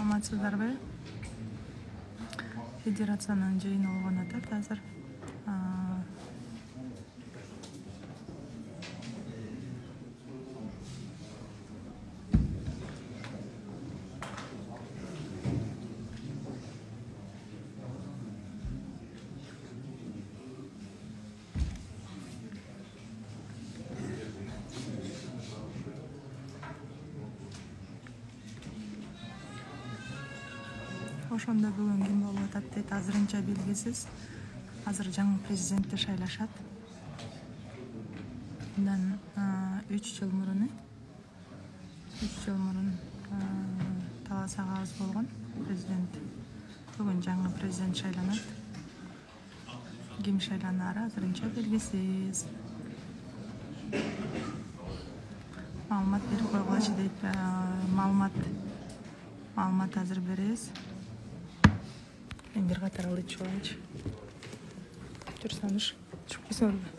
Саламатсыздарбы? Федерациянын жыйыны болгон атат азыр. Ошондо бүгүн ким болуп атат дейт, азырынча белгисиз. Азыр жаңы президентти шайлашат. Мындан 3 жыл мурун таласага аз болгон президент. Бүгүн жаңы президент шайланат. Ким шайланары азырынча белгисиз. Маалымат берип койгулачы дейт. Маалымат азыр беребиз. Бир катар алып чыгайчы. Жүрсаңыз, чыгып кетсеңиз.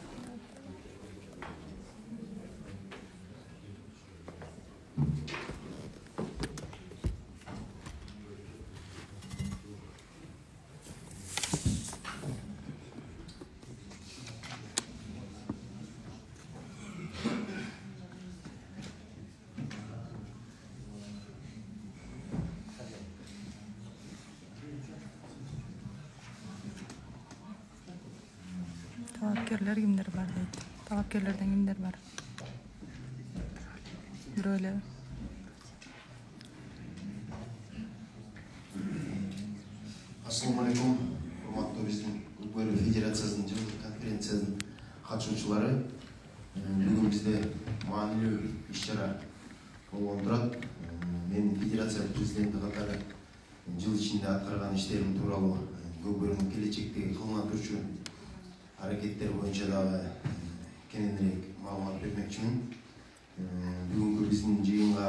Талапкерлер кимдер бар дейт. Талапкерлерден кимдер бар? Бирөө эле. Ассаламу алейкум. Урматтуу биздин Көкбөрү Федерациясынын жылдык конференциянын катышуучулары. Бүгүн бизде маанилүү иш-чара болгон турат. Мен федерация президенти катары жыл ичинде аткарган иштерим тууралуу Көкбөрүнүн келечектеги кылына турчу аракеттер боюнча дагы кененирээк маалымат бермекчимин. Бүгүнкү биздин жыйынга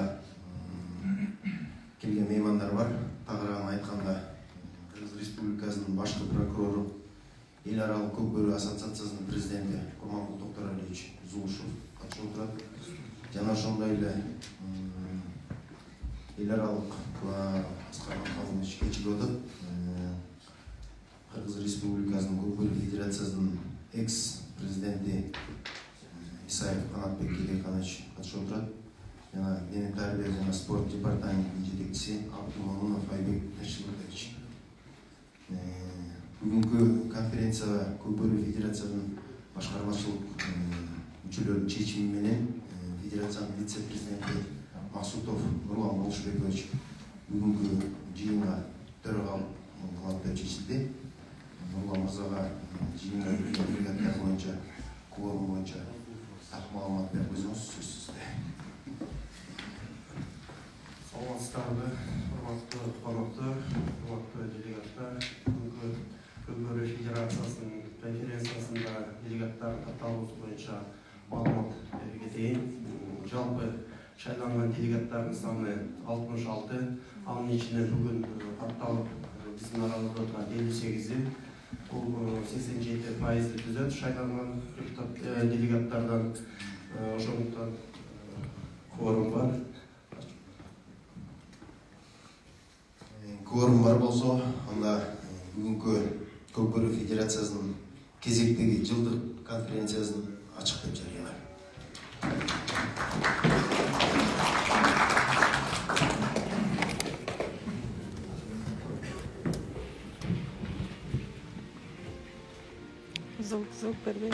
келген меймандар бар. Тагыраак айтканда, Кыргыз Республикасынын башкы прокурору, эл аралык Көкбөрү ассоциациясынын президенти Курманкул Токторалиевич Зулушев катышып турат. Жана ошондой эле эл аралык Аскар Махмудович кечип атат. Кыргыз Республикасынын Көкбөрү Федерациясынын экс-президенти Исаев Канатбек Кедеканович катышып турат. Жана дене тарбия жана спорт департаментинин жетекчиси Абдумомунов Айбек Ташибаевич. Бүгүнкү конференцияга Көкбөрү Федерациясынын башкармачылык мүчөлөрүнүн чечими менен федерациянын вице-президенти Максутов Нурлан Болшбекович бүгүнкү жыйынга төрөгалык кылат деп чечилди. Нурлан мырзага жыйынга кирген делегаттар боюнча, кворум боюнча так маалымат берип койсоңуз сөз сизде. Саламатсыздарбы, урматтуу коноктор, урматтуу делегаттар. Бүгүнкү Көкбөрү Федерациясынын конференциясында делегаттардын катталуусу боюнча маалымат берип кетейин. Жалпы шайланган делегаттардын саны 66. Анын ичинде бүгүн катталып биздин аралыкта турган 58-и. Бул 87% түзөт шайланган делегаттардан. Ошондуктан кворум бар. Кворум бар болсо, анда бүгүнкү Көкбөрү Федерациясынын кезектеги жылдык конференциясын ачык деп жарыялайм. Звук бербей.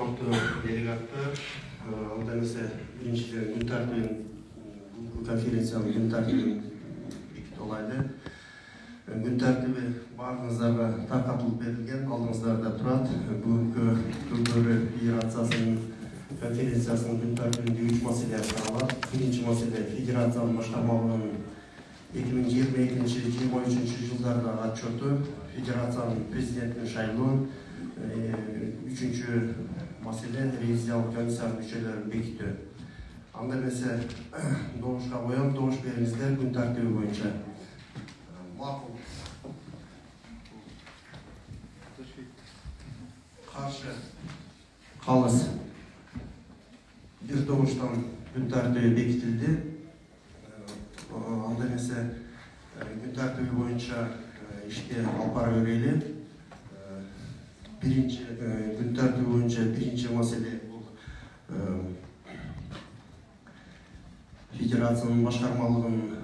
урматтуу делегаттар, анда эмесе биринчиден күн тартибин конференциянын күн тартибин бекитип алайлы. Күн тартиби баарыңыздарга таркатылып берилген, алдыңыздарда турат. Бүгүнкү Көкбөрү федерациясынын конференциясынын күн тартибинде 3 маселе каралат. Биринчи маселе федерациянын башкармалыгынын 2022-23 жылдардагы отчету, федерациянын президентин шайлоо, үчүнчү маселе ревизиялык комиссиянын мүчөлөрүн бекитүү. Анда эмесе добушка коем, добуш бериңиздер күн тартиби боюнча. Макул. Каршы. Калыс. Бир добуштан күн тартиби бекитилди. Анда эмесе күн тартиби боюнча ишке алып бара берели. Биринчи күн тартиби боюнча биринчи маселе бул федерациянын башкармалыгынын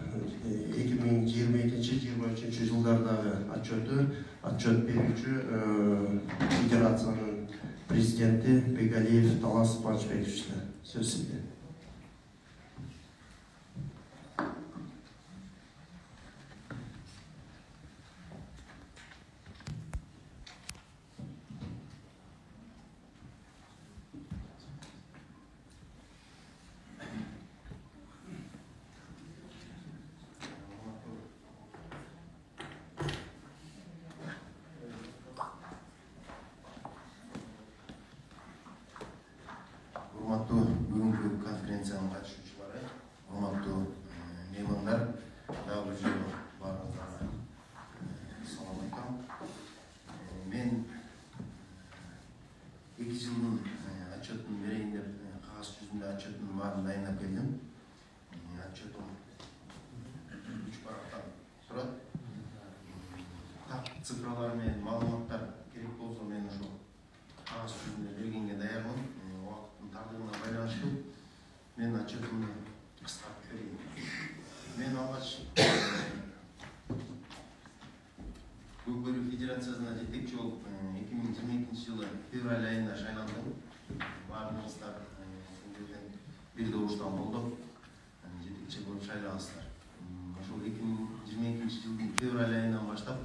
2022-23 жылдардагы отчет берүүчү федерациянын президенти Бегалиев Талас Панчбекович. Сөз сизде. Урматтуу бүгүнкү конференциянын катышуучулары, урматтуу меймандар, дагы бир жолу баарыңыздарга салам айтам. Мен 2 жылдын отчетун берейин деп кагаз жүзүндө отчеттун баарын дайындап келдим. Отчетум 3 парактан турат. Так цифралар менен маалыматтар керек болсо мен ошо кагаз жүзүндө бергенге даярмын. Тардыгына байланыштуу мен отчетумду кыскартып берейин. Мен алгач Көкбөрү федерациясына жетекчи болуп 2022 жылы февраль айында шайландым. Баарыңыздар сендерден бир добуштан болдук. Жетекчи болуп шайлагансыздар. Ошол 2022 жылдын февраль айынан баштап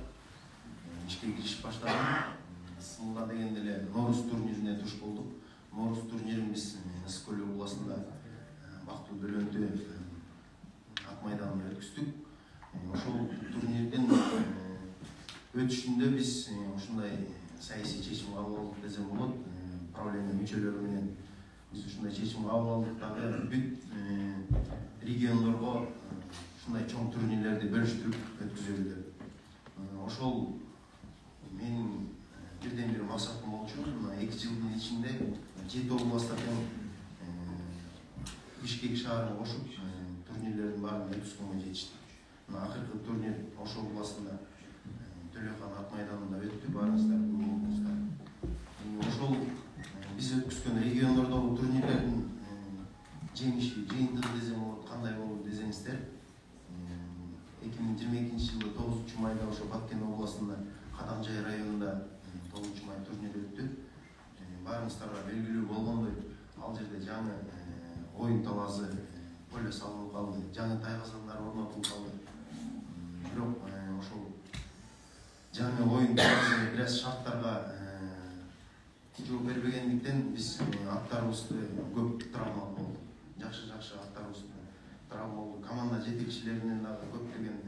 ишке киришип баштадым. Сымга дегенде эле Нооруз турнирине туш болдук. Нооруз турнирин биз Ысык көл областында Бактуу Дөлөнтө ат майданында өткүздүк. Ошол турнирдин өтүшүндө биз ушундай саясий чечим кабыл алдык десем болот. Правление мүчөлөрү менен биз ушундай чечим кабыл алдык дагы бүт региондорго ушундай чоң турнирлерди бөлүштүрүп өткүзөлү деп. Ошол менин бирден бир максатым болчу. 2 жылдын ичинде 7 областта Бишкек шаарына кошуп турнирлердин баарын өткүзгөнгө жетиштик. Акыркы турнир Ош областында Төлөхан ат майданында өттү. Баарыңыздар көрдүңүздөр. Ошол биз өткүзгөн региондордогу турнирлердин жеңиши, жыйынтыгы десем болот, кандай болду десеңиздер. 2022 жылы 9 майда ошо Баткен областында Кадамжай районунда 9 май турнир өттү. Баарыңыздарга белгилүү болгондой, ал жерде жаңы оюн талаасы поле салынып калды, жаңы тайгазандар орнотулуп калды. Бирок ошол жаңы оюн талаасы бир аз шарттарга жооп бербегендиктен биз аттарыбызды көп травма болду. Жакшы аттарыбыз травма болду. Команда жетекчилеринен дагы көптөгөн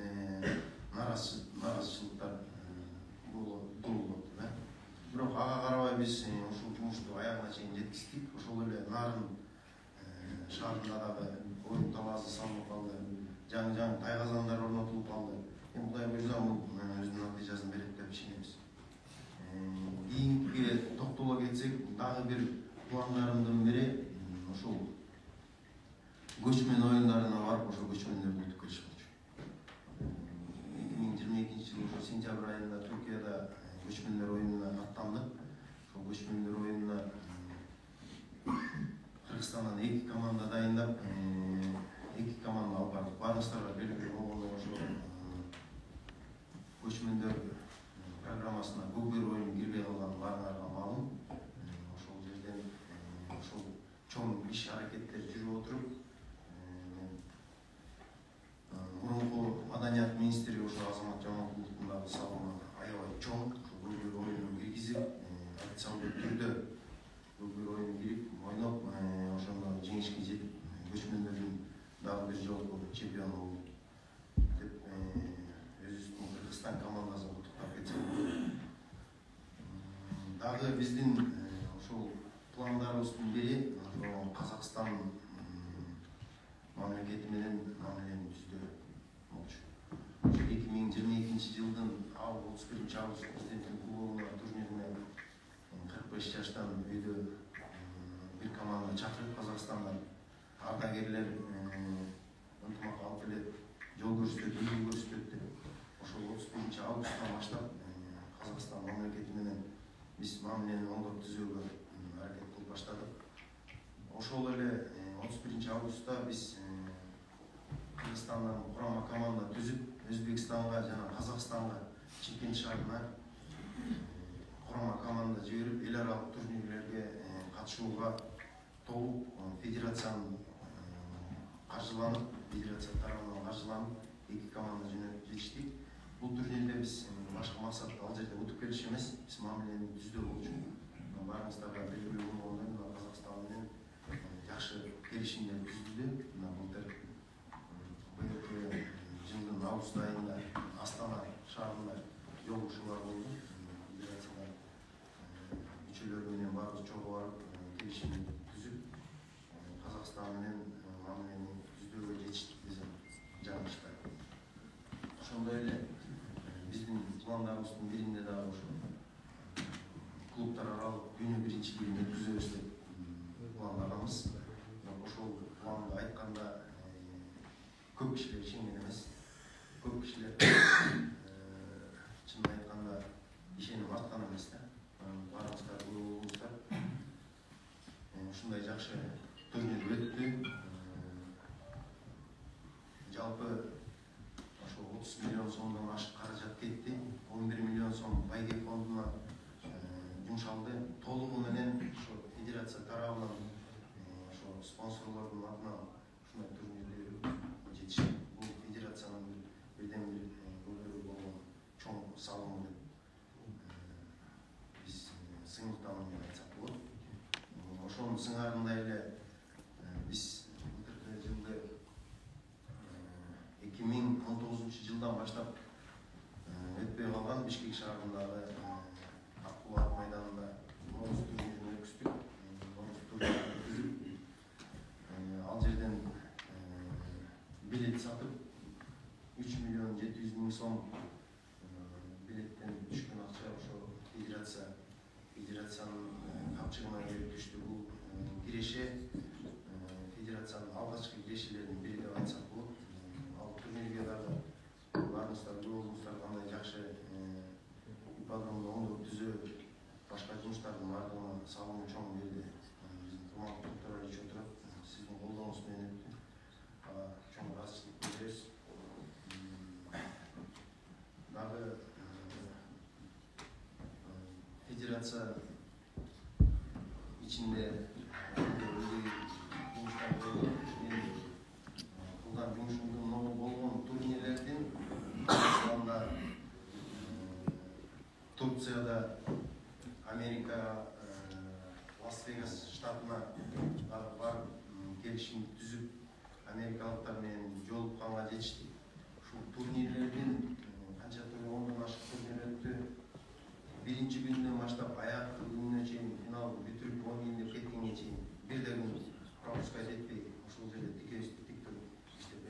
нааразычылыктар болду. Бирок ага карабай биз ушул жумушту аягына чейин жеткиздик. Ошол эле Нарын шаарында дагы оюн талаасы салынып калды. Жаңы тайгазандар орнотулуп калды. Кудай буйрса бул өзүнүн натыйжасын берет деп ишенебиз. Кийинки токтоло кетсек, дагы бир пландарымдын бири ошол көчмөн оюндарына барып, ошол көчмөндөрдү утуп келиш болчу. 2022 жылы ошо сентябрь айында Түркияда көчмөндөр оюнуна аттандык. Ошол көчмөндөр оюнуна Кыргызстандан 2 команда дайындап, 2 команда алып бардык. Баарыңыздарга белгилүү болгондой ошо көчмөндөр программасына Көкбөрү оюну кирбей калган баарыңарга маалым. Ошол жерден иш аракеттер жүрүп отуруп, мурунку маданият министри ошо Азамат Жамалкуловдун дагы салымы аябай чоң. Көкбөр оюнун киргизип, официалдуу түрдө көкбөр оюнун кирип, ойноп, ошондо жеңишке жетип, көчмөндөрдүн дагы бир жолку чемпиону болуп деп өзүбүздүн Кыргызстан командасын куттуктап кетсек. Дагы биздин ошол пландарыбыздын бири ошо Казакстан мамлекети менен мамилени түздөө болчу. 2022 жылдын 31 август президенттин кубогуна турнирине 45 жаштан үйдө бир команда чакырып Казакстандан ардагерлер ынтымак алып келет, жол көрсөтөт, үлгү көрсөтөт деп. Ошол 31 августтан баштап Казакстан мамлекети менен биз мамилени оңдоп түзүүгө аракет кылып баштадык. Ошол эле 31 августта биз Кыргызстандан курама команда түзүп, Өзбекстанга жана Казакстанга Чымкент шаарына курама команда жиберип, эл аралык турнирлерге катышууга толук федерациянын каржыланып, федерация тарабынан каржыланып, 2 команда жөнөтүп жетиштик. Бул турнирде биз башка максат ал жерде утуп келиш эмес, биз мамилени түздөө болчу. Баарыңыздарга белгилүү болгондой, Казакстан менен жакшы келишимдер түзүлдү. Былтыр жылдын август айында Астана шаарында жолугушуулар болду. Федерациялар мүчөлөрү менен баарыбыз чогуу барып, келишим түзүп, Казакстан менен мамилени түздөөгө жетиштик десем жаңылышпай. Ошондой эле биздин пландарыбыздын биринде дагы ошо клубтар аралык дүйнө биринчилигин өткүзөбүз деп пландаганбыз. Ошол планды айтканда көп кишилер ишенген эмес. Көп кишилер чын айтканда ишеним арткан эмес да. Баарыңыздар болуңуздар. Ушундай жакшы турнир өттү. Жалпы ошо 30 миллион сомдон ашык каражат кетти. 11 миллион сом байгек фондуна жумшалды. Толугу менен ошо федерация тарабынан ошо спонсорлордун атынан ушундай турнирди жетишти. Бул федерациянын бирден бир көбүрөөк болгон чоң салымы деп биз сыймыктануу менен айтсак болот. Ошонун сыңарында эле биз былтыркы жылды 2019 жылдан баштап өтпөй калган Бишкек шаарындагы Акбулат майданында Норуз турнирин өткүздүк. Норуз турнирин өткүзүп, ал жерден билет сатып 3 миллион 700 миң сом билеттен түшкөн акча ошо федерациянын капчыгына келип түштү. Бул киреше федерациянын алгачкы кирешелеринин бири деп айтсак болот. Ал турнирге дагы баарыңыздар болуңуздар, кандай жакшы ипподромду оңдоп түзөө, башка жумуштардын баардыгына салымы чоң берди. Биздин Курман Токторович отурат, сиздин колдооңуз менен өттү. Чоң ыраазычылык билдиребиз. Дагы федерация ичинде кылган жумушумдун ногу болгон турнирлердин Казакстанда, Турцияда, Америка, Лас-Вегас штатына дагы барып келишим түзүп, америкалыктар менен жолукканга жетиштик. Ушул турнирлердин канча ондон ашык турнир өттү. Биринчи күндөн баштап аякты күнүнө чейин финал бүтүрүп ойнойм деп кеткенге чейин бир да күн пропускать этпей ошол жерде тикебиз тик туруп иштеп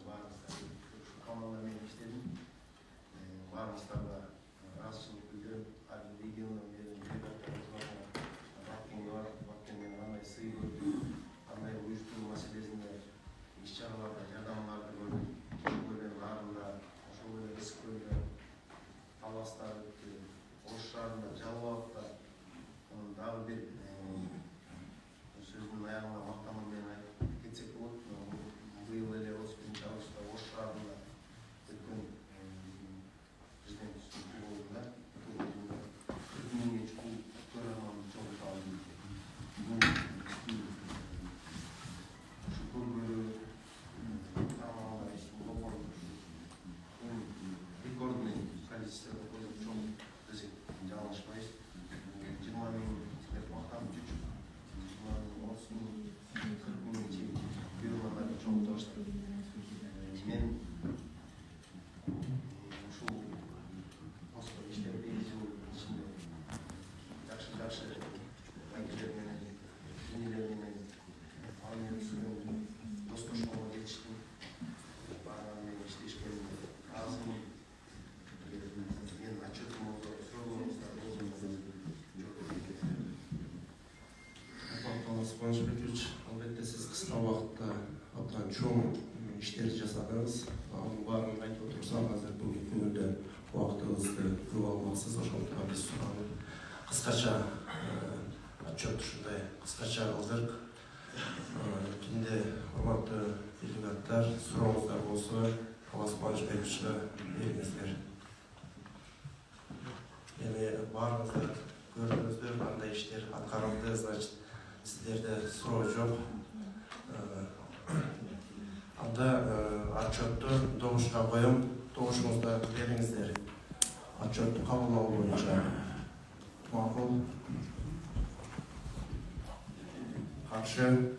баарыбыздар ушул команда менен иштедим. Баарыбыздарга ыраазычылык билдирип, ар региондон келген Баккенге кандай сый көрдүк, кандай уюштуруу маселесинде иш-чараларда жардамдарды көрдүк. Ошол эле Нарында, ошол эле Ысыккөлдө, Таласта өттү, Ош шаарында, Жалал Абадта дагы бир Кубанычбекович, албетте сиз кыска убакытта абдан чоң иштерди жасадыңыз. Анын баарын айтып отурсак, азыр бүгүнкү күндө убактыбызды көп алмаксыз, ошондуктан биз кыскача отчет ушундай кыскача кылдык. Кимде урматтуу делегаттар, сурооңуздар болсо, Алас Кубанычбековичке бериңиздер. Эми баарыңыздар көрдүңүздөр, кандай иштер аткарылды, значит, сиздерде суроо жок. Анда отчетту добушка коем, добушуңузду бериңиздер. Отчетту кабылдоо боюнча макул, каршы,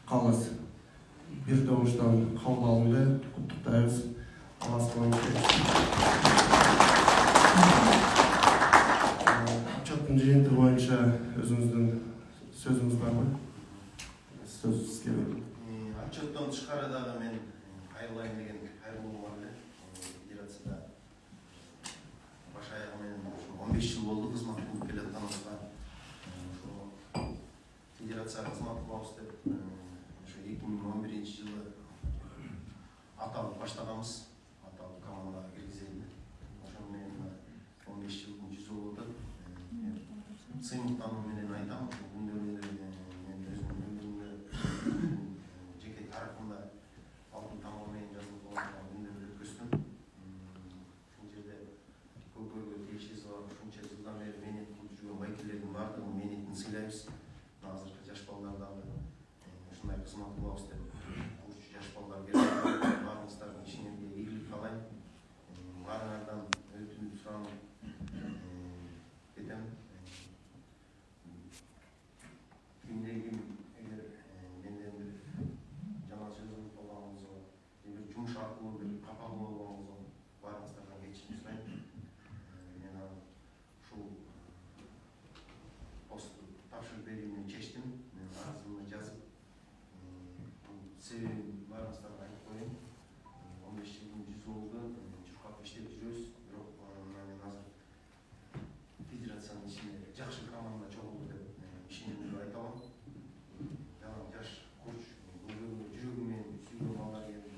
калыс. Бир добуштан кабыл алынды, куттуктайбыз. Алас Кубанычбекович. Отчеттун жыйынтыгы боюнча өзүңүздүн сөзүңүз барбы? Сөз сизге берилет. Отчеттон тышкары дагы мен айылайын деген кайрылуум бар эле. Федерацияда баш аягы менен 15 жыл болду кызмат кылып келатканыбызга. Федерация кызмат кылабыз деп ошо 2011-жылы аталып баштаганбыз. Аталып командага киргизели. Ошону менен 15 жылдын жүзү болуп атат. Сыймыктануу менен айтам, күндөрүмдө мен өзүмдүн өмүрүмдө жеке тарыхымда алтын тамга менен жазылып калган күндөрдү өткөздүм. Ушул жерде көпөргө тийишиси бар, ушунча жылдан бери мээнет кылып жүргөн байкелердин баардыгын мээнетин сыйлайбыз. Азыркы жаш балдар дагы ушундай кызмат кылабыз деп курчу жаш балдар келип баарыңыздардын ишиңерге ийгилик каалайм. Баарыңардан өтүнүп суранып кетем. Кимде-ким эгер менден бир жана сөз болгон болсо, бир жумуш аркылуу бир капа болгон болсо, баарыңыздардан кечирим сурайм. Мен ушул посту тапшырып берүүнү чечтим. Мен арызымды жазып, себебин баарыңыздарга айтып коеюн. 15 жылдын жүзү болду, чуркап иштеп жүрөбүз. Бирок мен азыр федерациянын ичинде жакшы команда чогулду деп ишенимдүү деп айта алам. Жана жаш курч жүрөгү менен сүйгөн балдар келди,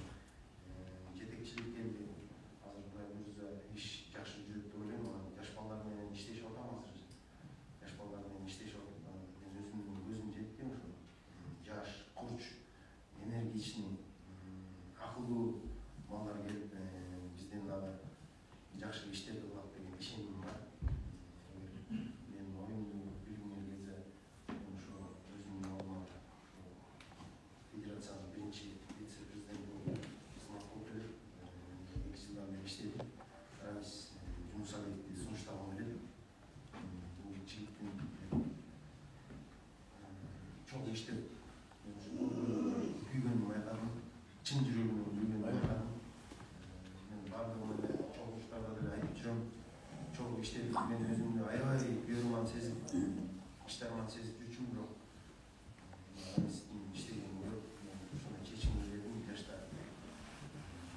жетекчилик келди. Азыр Кудай буйрса иш жакшы жүрөт деп ойлойм. Жаш балдар менен иштешип атам азыр. Жаш балдар менен иштешип атам. Мен өзүмдүн көзүм жетти ошо. Жаш курч, энергичный, акылдуу балдар келип бизден дагы жакшы иштерди кылат деген ишенимим бар. Мен оюмду билгиңер келсе, ошо өзүмдүн алдыма федерациянын биринчи вице-президенти кызмат кылып келет. 2 жылдан бери иштедим. Рамис Жунусалиевди сунуштагым келет. Бул жигиттин чоң иштеп күйгөнүн байкадым, чын жүрөгүнөн күйгөнүн байкадым. Мен баардыгын эле чоң иштарда деле айтып жүрөм. Чоң иштеп мен өзүмдү аябай күйөрман сезип, иштарыман сезип жүрчүмүн, бирок Рамистин иштегенин көрүп, мен ушундай чечимди бердим. Жаштар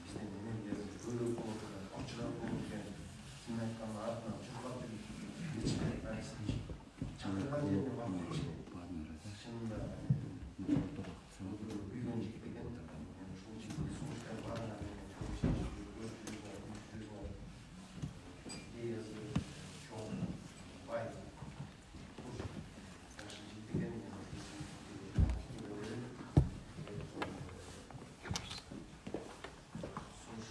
бизден энергия көбүрөөк болот экен, ачыраак болот экен. Ким айтканда артынан чуркап жүрүп, Рамистин чакырган жерине барып келишти. Чынында күйгөн жигит экен. Мен ушул жигитти сунуштайм, баарына менен чоң иштешип идеясы чоң, бай, курч, жакшы жигит экен. Сунуш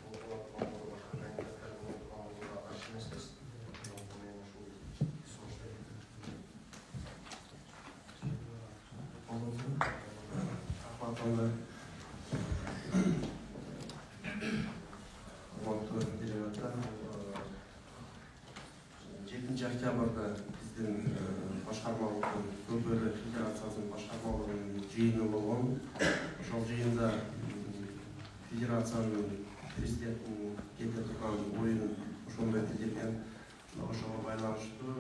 болуп аткан башка кандидаттар менен каршы эмеспиз. Мен ушул сунуштайм. Ахматовна, урматтуу делегаттар, 7 октябрда биздин башкармалыктын Көкбөрү федерациясынын башкармалыгынын жыйыны болгон. Ошол жыйында федерациянын президентинин кете турган оюн ошондой экен. Ошого байланыштуу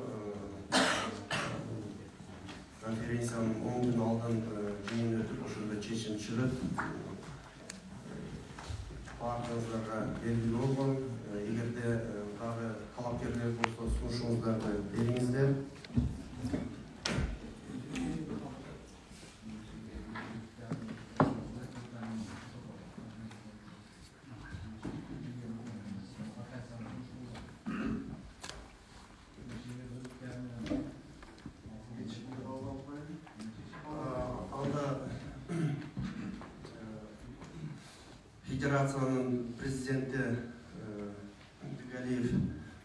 конференциянын 10 күн алдын жыйын өтүп, ошондо чечим чыгып, баардыгыңыздарга белгилүү болгон. Эгерде дагы талапкерлер болсо, сунушуңуздарды бериңиздер. Федерациянын президенти Галиев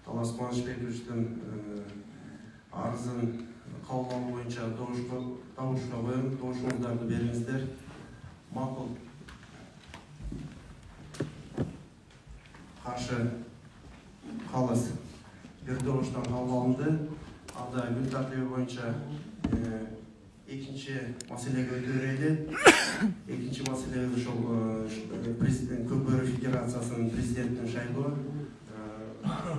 Талас Кубанычбековичтин арызын кабыл алуу боюнча добушка коем, добушуңуздарды бериңиздер. Макул. Каршы калыс бир добуштан кабыл алынды. Анда күн тартиби боюнча экинчи маселеге өтөрөйлү. Экинчи маселе ошол президент Көкбөрү Федерациясынын президентин шайлоо.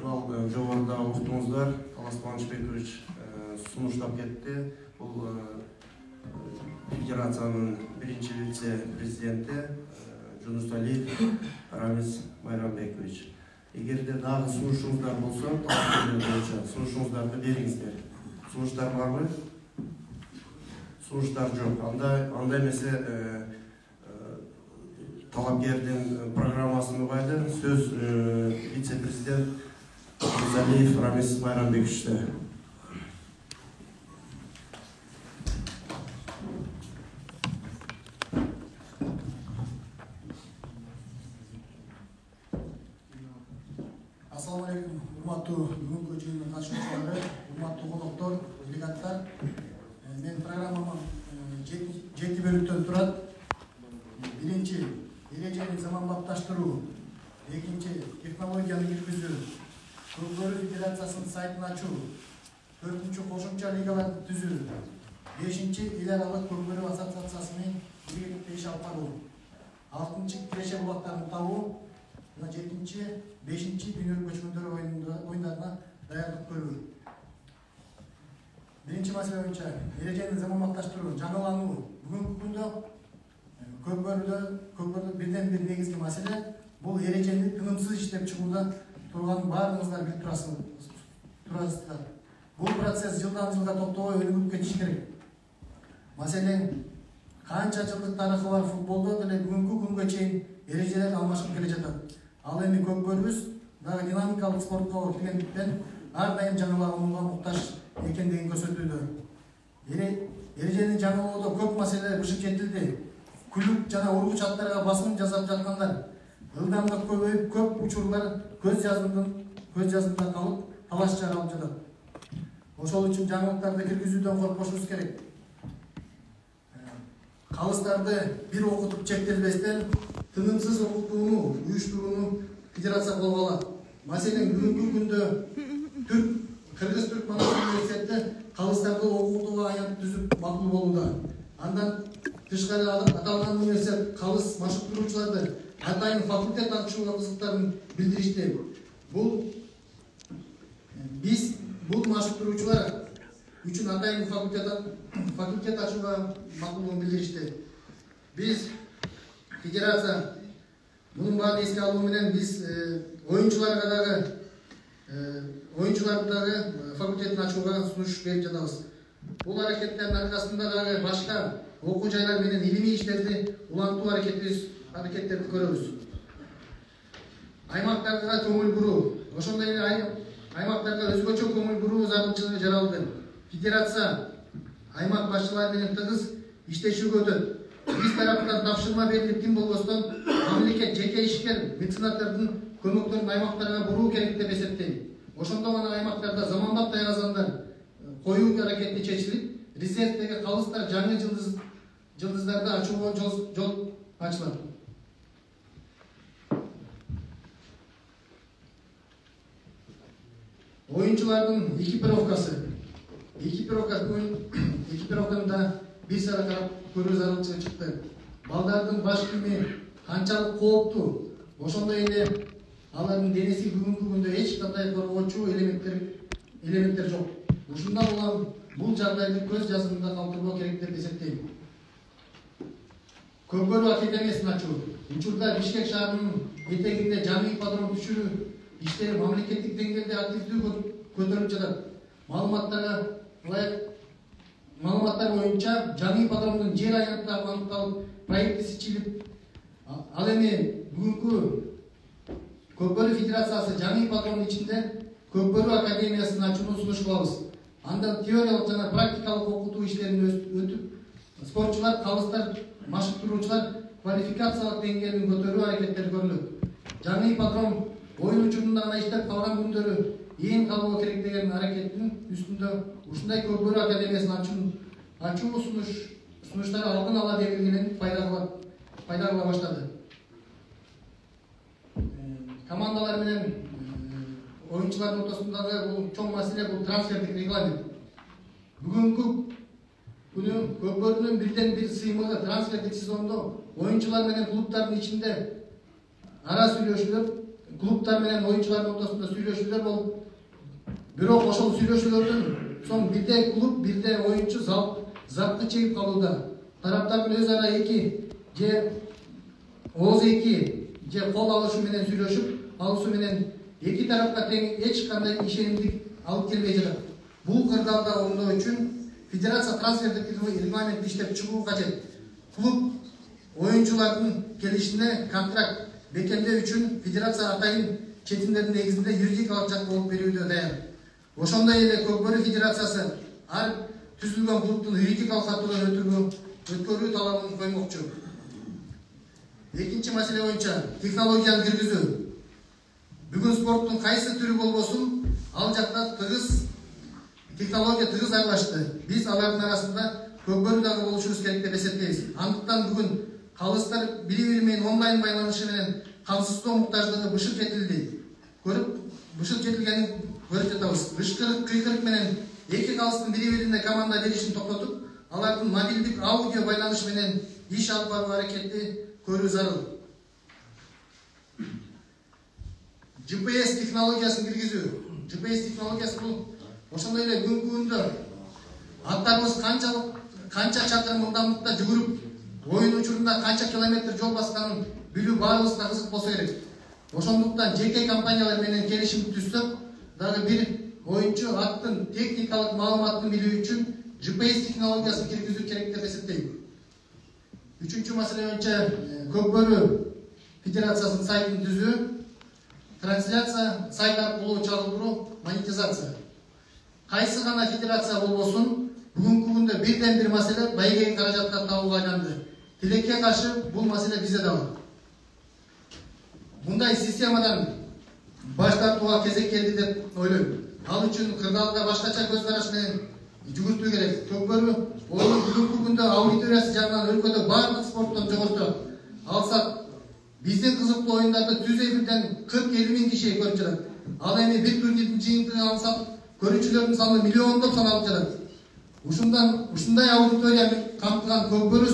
Бул жогоруда уктуңуздар, Талас Кубанычбекович сунуштап кетти. Бул федерациянын биринчи вице-президенти Жунусалиев Рамис Майрамбекович. Эгерде дагы сунушуңуздар болсо, сунушуңуздарды бериңиздер. Сунуштар барбы? Сунуштар жок. Андай эмесе талапкердин программасын угайды. Сөз вице-президент Жунусалиев Рамис Майрамбековичте. Assalamu alaikum, урматтуу бүгүнкү жыйындын катышуучулары, урматтуу коноктор, делегаттар. Мен программам 7 бөлүктөн турат. Биринчи эрежени заманбапташтыруу, экинчи технологияны киргизүү, Көкбөрү Федерациясынын сайтын ачуу, 4-чү кошумча лигаларды түзүү, 5-чи эл аралык Көкбөрү ассоциациясы менен биргеликте иш алып баруу, 6-чы киреше булактарын табуу, 7-чи, 5-чи дүйнөлүк көчмөндөр оюндарына даярдык көрүү. Биринчи маселе боюнча эрежени заманбапташтыруу, жаңылануу. Бүгүнкү күндө Көкбөрүдө бирден бир негизги маселе бул эрежени тынымсыз иштеп чыгууда турганын баарыңыздар билип турасыздар. Бул процесс жылдан жылга токтобой өнүгүп кетиш керек. Маселен, канча жылдык тарыхы бар футболдо деле бүгүнкү күнгө чейин эрежелер алмашып келе жатат. Ал эми Көкбөрүбүз дагы динамикалык спортко киргендиктен ар дайым жаңыланууга муктаж экендигин көрсөтүүдө. Эрежени жаңылоодо көп маселелер бышып жетилди. Күлүп жана ургуч аттарга басым жасап жаткандар ылдамдык көбөйүп, көп учурлар көз жазында калып, талаш жаралып жатат. Ошол үчүн жаңылыктарды киргизүүдөн коркпошубуз керек. Калыстарды бир окутуп чектелбестен тынымсыз окутууну уюштурууну федерация колго алат. Маселен, бүгүнкү күндө Кыргыз-Түркман университети калыстарды окутууга аянт түзүп макул болууда. Андан тышкары аталган университет калыс машыктыруучуларды атайын факультет ачууга кызыктарын билдиришти. Бул машыктыруучулар үчүн атайын факультет ачууга макулдугун билдиришти. Биз федерация мунун баарын эске алуу менен биз оюнчуларды дагы факультетин ачууга сунуш берип жатабыз. Бул аракеттердин аркасында дагы башка окуу жайлар менен илимий иштерди улантуу аракеттерди көрөбүз. Аймактарга көңүл буруу, ошондой эле аймактарга өзгөчө көңүл буруу зарылчылыгы жаралды. Федерация аймак башчылары менен тыгыз иштешүүгө өтөт. Биз тараптан тапшырма берилип, ким болбостон мамлекет, жеке ишкер, меценаттардын көмөктөрүн аймактарга буруу керек деп эсептейм. Ошондо гана аймактарда заманбап таягазандар коюу аракети чечилип, резервдеги калыстар жаңы жылдыздарды ачууга жол ачылат. Оюнчулардын экипировканы да бир сара карап көрүү зарылчылыгы чыкты. Балдардын баш кийими канчалык кооптуу, ошондой эле алардын денеси бүгүнкү күндө эч кандай коргоочу элементтер жок. Ушундан улам бул жагдайды көз жазымында калтырбоо керек деп эсептейм. Көкбөрү академиясын ачуу, учурда Бишкек шаарынын этегинде жаңы ипподром түшүрүү иштери мамлекеттик деңгээлде активдүү көтөрүлүп жатат. Маалыматтар боюнча жаңы ипподромдун жер аянттагы аныкталып, проекти чечилип, ал эми бүгүнкү Көкбөрү Федерациясы жаңы ипподромдун ичинде Көкбөрү академиясын ачууну сунуш кылабыз. Анда теориялык жана практикалык окутуу иштерин өтүп, спортчулар, калыстар, машыктыруучулар квалификациялык деңгээлин көтөрүү аракеттери көрүлөт. Жаңы ипподром оюн учурунда гана иштеп калган күндөрү эң калуу керек деген аракеттин үстүндө ушундай көкбөрү академиясын ачуу сунуштары алдын ала белгиленип пайда кыла баштады. Командалар менен оюнчулардын ортосундагы бул чоң маселе бул трансфердик регламент. Бүгүнкү күнү көкбөрүнүн бирден бир сыймыгы трансфердик сезондо оюнчулар менен клубдардын ичинде ара сүйлөшүүлөр, клубдар менен оюнчулардын ортосунда сүйлөшүүлөр болуп, бирок ошол сүйлөшүүлөрдөн соң бирде клуб, бирде оюнчу запкы чегип калууда. Тараптардын өз ара ооз эки же кол алышы менен сүйлөшүп, алышуу менен эки тарапка тең эч кандай ишенимдик алып келбей жатат. Бул кырдаалда оңдоо үчүн федерация трансфердик регламент иштеп чыгуу кажет. Клуб оюнчулардын келишине контракт бекемдөө үчүн федерация атайын четимдердин негизинде юридикалык жак болуп берүүдө даяр. Ошондой эле Көкбөрү федерациясы ар түзүлгөн клубдун юридикалык катуудан өткөрүү талабын коймокчу. Экинчи маселе боюнча технологияны киргизүү. Бүгүн спорттун кайсы түрү болбосун, ал жакта технология тыгыз аралашты. Биз алардын арасында Көкбөрү дагы болушубуз керек деп эсептейбиз. Андыктан бүгүн калыстар бири-бири менен онлайн байланышы менен камсыздоо муктаждыгы бышып жетилгенин көрүп жатабыз. Кыйкырык менен эки калыстын бири-бирине команда беришин токтотуп, алардын мобилдик аудио байланыш менен иш алып баруу аракети көрүү зарыл. GPS технологиясын киргизүү. GPS технологиясы бул ошондой эле бүгүнкү күндө аттарыбыз канча чакырым ылдамдыкта жүгүрүп, оюн учурунда канча километр жол басканын билүү баарыбызга кызык болсо керек. Ошондуктан жеке компаниялар менен келишим түзсөк, дагы бир оюнчу аттын техникалык маалыматын билүү үчүн GPS технологиясын киргизүү керек деп эсептейм. Үчүнчү маселе боюнча Көкбөрү федерациясынын сайтын түзүү, трансляция, сайт аркылуу чагылдыруу, монетизация. Кайсы гана федерация болбосун, бүгүнкү күндө бирден бир маселе байгеги каражатка табууга айланды. Тилекке каршы бул маселе бизде да бар. Мындай системадан баш тартууга кезек келди деп ойлойм. Ал үчүн кырдаалга башкача көз караш менен жүгүртүү керек. Көкбөрү оюн бүгүнкү күндө аудиториясы жагынан өлкөдө бардык спорттон жогору алсак, биздин кызыктуу оюндарды түз эфирден 40-50 миң киши көрүп жатат. Ал эми бир турнирдин жыйынтыгын алсак, көрүүчүлөрдүн саны миллиондоп саналып жатат. Ушундай аудиторияны камтыган Көкбөрү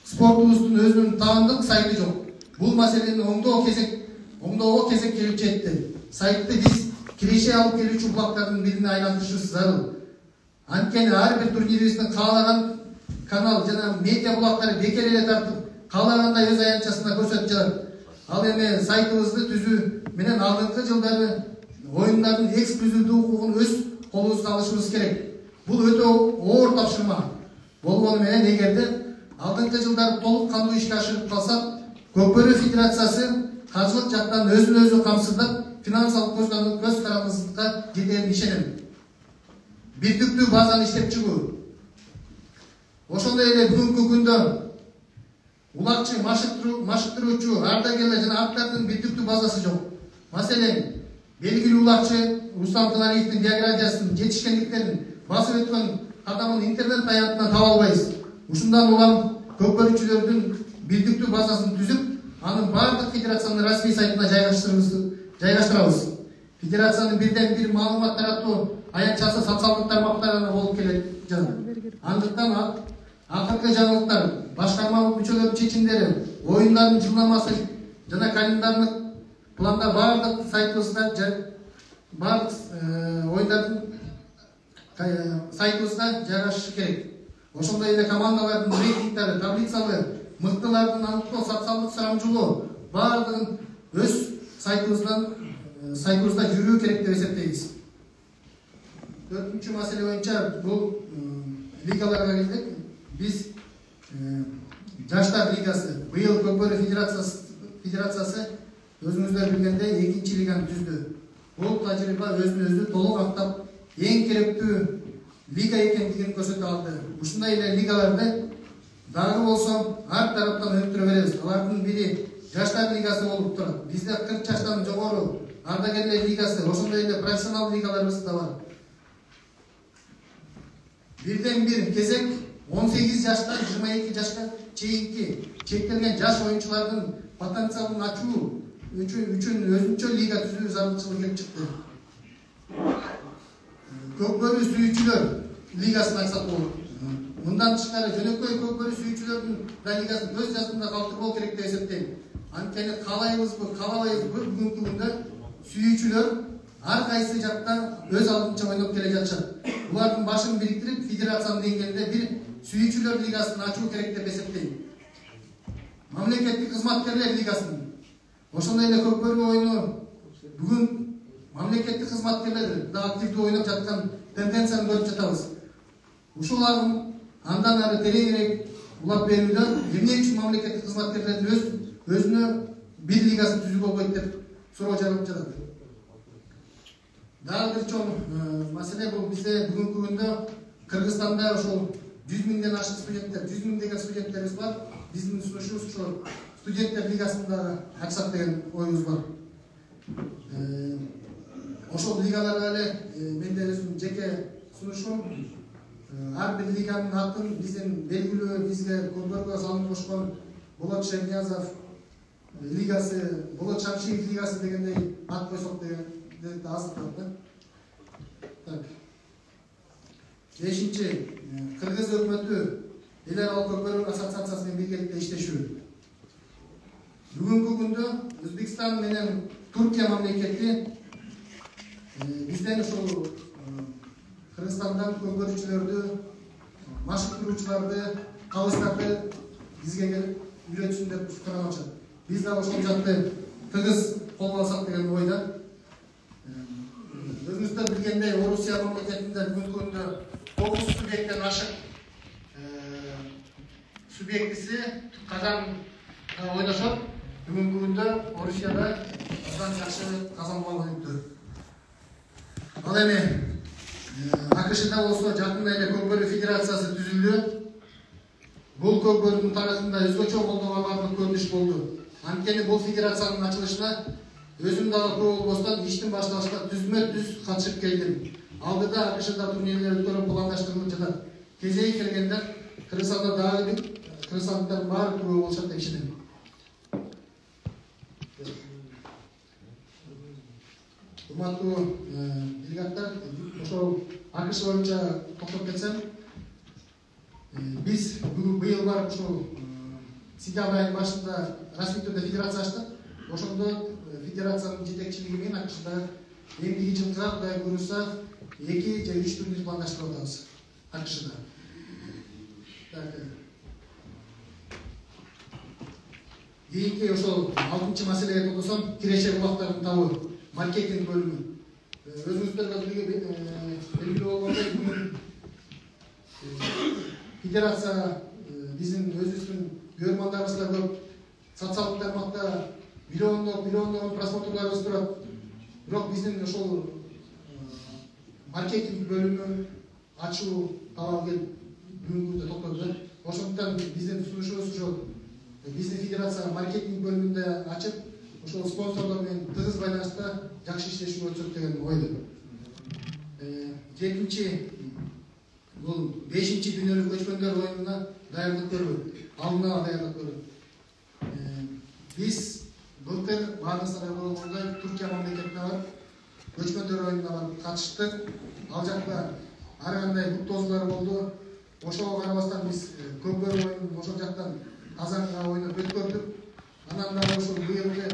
спортубуздун өзүнүн таандык сайты жок. Бул маселени оңдоого кезек келип жетти. Сайтты биз киреше алып келүүчү булактардын бирине айландырышыбыз зарыл. Анткени ар бир турнирибиздин каалаган канал жана медиа булактары бекер эле тартып, каалагандай өз аянтчасында көрсөтүп жатат. Ал эми сайтыбызды түзүү менен алдыңкы жылдары оюндардын эксклюзивдүү укугун өз колубузга алышыбыз керек. Бул өтө оор тапшырма болгону менен эгерде алдыңкы жылдары толук кандуу ишке ашырып калсак, Көкбөрү федерациясы каржылык жактан өзүн өзү камсыздап, финансылык көз карандылыкка жетерин ишенем. Бирдиктүү базаны иштеп чыгуу. Ошондой эле бүгүнкү күндө улакчы, машыктыруучу, ардагерлер жана аттардын бирдиктүү базасы жок. Маселен, белгилүү улакчы Руслан Тынариевдин биографиясын, жетишкендиктерин, басып өткөн кадамын интернет аянтынан таба албайбыз. Ушундан улам көкбөрүчүлөрдүн бирдиктүү базасын түзүп, анын бардык федерациянын расмий сайтына жайгаштырабыз. Федерациянын бирден бир маалымат таратуу аянтчасы социалдык тармактарда болуп келет жатат. Андыктан акыркы жаңылыктар, башкарма мүчөлөрүнүн чечимдери, оюндардын жылнамасы жана календардык планда бардык сайтыбызда бардык оюндардын сайтыбызга жайгашышы керек. Ошондой эле командалардын рейтингдери, таблицалары, мыктылардын аныктоо, социалдык сурамжылоо бардыгын өз сайтыбызда жүрүү керек деп эсептейбиз. Төртүнчү маселе боюнча бул лигаларга келдик. Биз Жаштар лигасы, быйыл Көкбөрү федерациясы өзүңүздөр билгендей 2-чи лиганы түздү. Бул тажрыйба өзүн өзү толук актап, эң керектүү лига экендигин көрсөтө алды. Ушундай эле лигаларды Дагы болсо ар тараптан өнүктүрө беребиз. Алардын бири жаштар лигасы болуп турат. Бизде 40 жаштан жогору ардагерлер лигасы, ошондой эле профессионал лигаларыбыз да бар. Бирден бир кезек 18 жаштан 22 жашка чейинки чектелген жаш оюнчулардын потенциалын ачуу үчүн өзүнчө лига түзүү зарылчылык келип чыкты. Көкбөрү сүйүүчүлөр лигасын ачсак болот. Мындан тышкары жөнөкөй көкбөрү сүйүүчүлөрдүн да лигасын өз жасында калтырбоо керек деп эсептейм. Анткени каалайбызбы, каалабайбызбы бүгүнкү күндө сүйүүчүлөр ар кайсы жакта өз алдынча ойноп келе жатышат. Булардын башын бириктирип, федерациянын деңгээлинде бир сүйүүчүлөр лигасын ачуу керек деп эсептейм. Мамлекеттик кызматкерлер лигасын ошондой эле көкбөрү оюну бүгүн мамлекеттик кызматкерлер да активдүү ойноп жаткан тенденцияны көрүп жатабыз. Ушулардын андан ары тереңирээк улап берүүдө эмне үчүн мамлекеттик кызматкерлердин өзүнө бир лигасын түзүүгө болбойт деп суроо жаралып жатат. Дагы бир чоң маселе бул бизде бүгүнкү күндө Кыргызстанда ошол 100 миңден ашык студенттер, 100 миң деген студенттерибиз бар. Биздин сунушубуз ошол студенттер лигасында ачсак деген оюбуз бар. Ошол лигаларга эле менде өзүмдүн жеке сунушум, ар бир лиганын атын биздин белгилүү бизге көкбөргө салынып кошкон Болот Шерниязов лигасы, Болот Шамшиев лигасы дегендей ат койсок деген азыр да. Так. 5-чи Кыргыз өкмөтү эл аралык көкбөрү ассоциациясы менен биргеликте иштешүү. Бүгүнкү күндө Өзбекстан менен Туркия мамлекети бизден ушул Кыргызстандан көкбөрүчүлөрдү, машык куруучуларды, калыстарды бизге келип үйрөтсүн деп суранышат. Биз да ошол жакты тыгыз колго алсак деген ойда. Өзүңүздөр билгендей, Орусия мамлекетинде бүгүнкү күндө 9 субъекттен ашык субъектиси казанда ойношот. Бүгүнкү күндө Орусияда аздан жакшы казан бал өнүктү. Ал эми АКШда болсо жакында эле көкбөрү федерациясы түзүлдү. Бул көкбөрүнүн тарыхында өзгөчө колдоого бардык көрүнүш болду. Анткени бул федерациянын ачылышына өзүм дагы куу болбостон иштин башталышында түзмө-түз катышып келдим. Алдыда АКШда турнирлер өткөрүп пландаштырылып жатат. Кезеги келгенде Кыргызстанда дагы бир кыргызстандардын баары куу болушат деп ишенем. Урматтуу делегаттар, ошол АКШ боюнча токтоп кетсем, биз быйыл барып ушул сентябрь айынын башында Расмиттөдө федерация ачтык. Ошондо федерациянын жетекчилиги менен АКШда эмдиги жылга Кудай буйруса 2 же 3 турнир пландаштырып атабыз АКШда. Кийинки ошол 6-чы маселеге токтосом, киреше булактардын табуу, маркетинг бөлүмү. Өзүңүздөргө белгилүү болгондой, бүгүн федерация биздин өзүбүздүн көрөрмандарыбызга көп социалдык тармакта миллиондогон просмотрларыбыз турат. Бирок биздин ошол маркетинг бөлүмү ачуу талабы келип бүгүнкү күндө токтоду. Ошондуктан биздин сунушубуз ошол биздин федерация маркетинг бөлүмүндө ачып, ошол спонсорлор менен тыгыз байланышта жакшы иштешүүгө өтсөк деген ойдо. 7-чи бул 5-чи дүйнөлүк көчкөндөр оюнуна даярдык көрүү, алдын ала даярдык көрүү. Биз былтыр баарыңыздар болгондой Туркия мамлекетине барып, көчкөндөр оюнуна барып катыштык. Ал жакта ар кандай буктоозулар болду. Ошого карабастан биз көкбөрү оюнун ошол жактан Казанга ойноп өткөрдүк. Анан дагы ошол быйылкы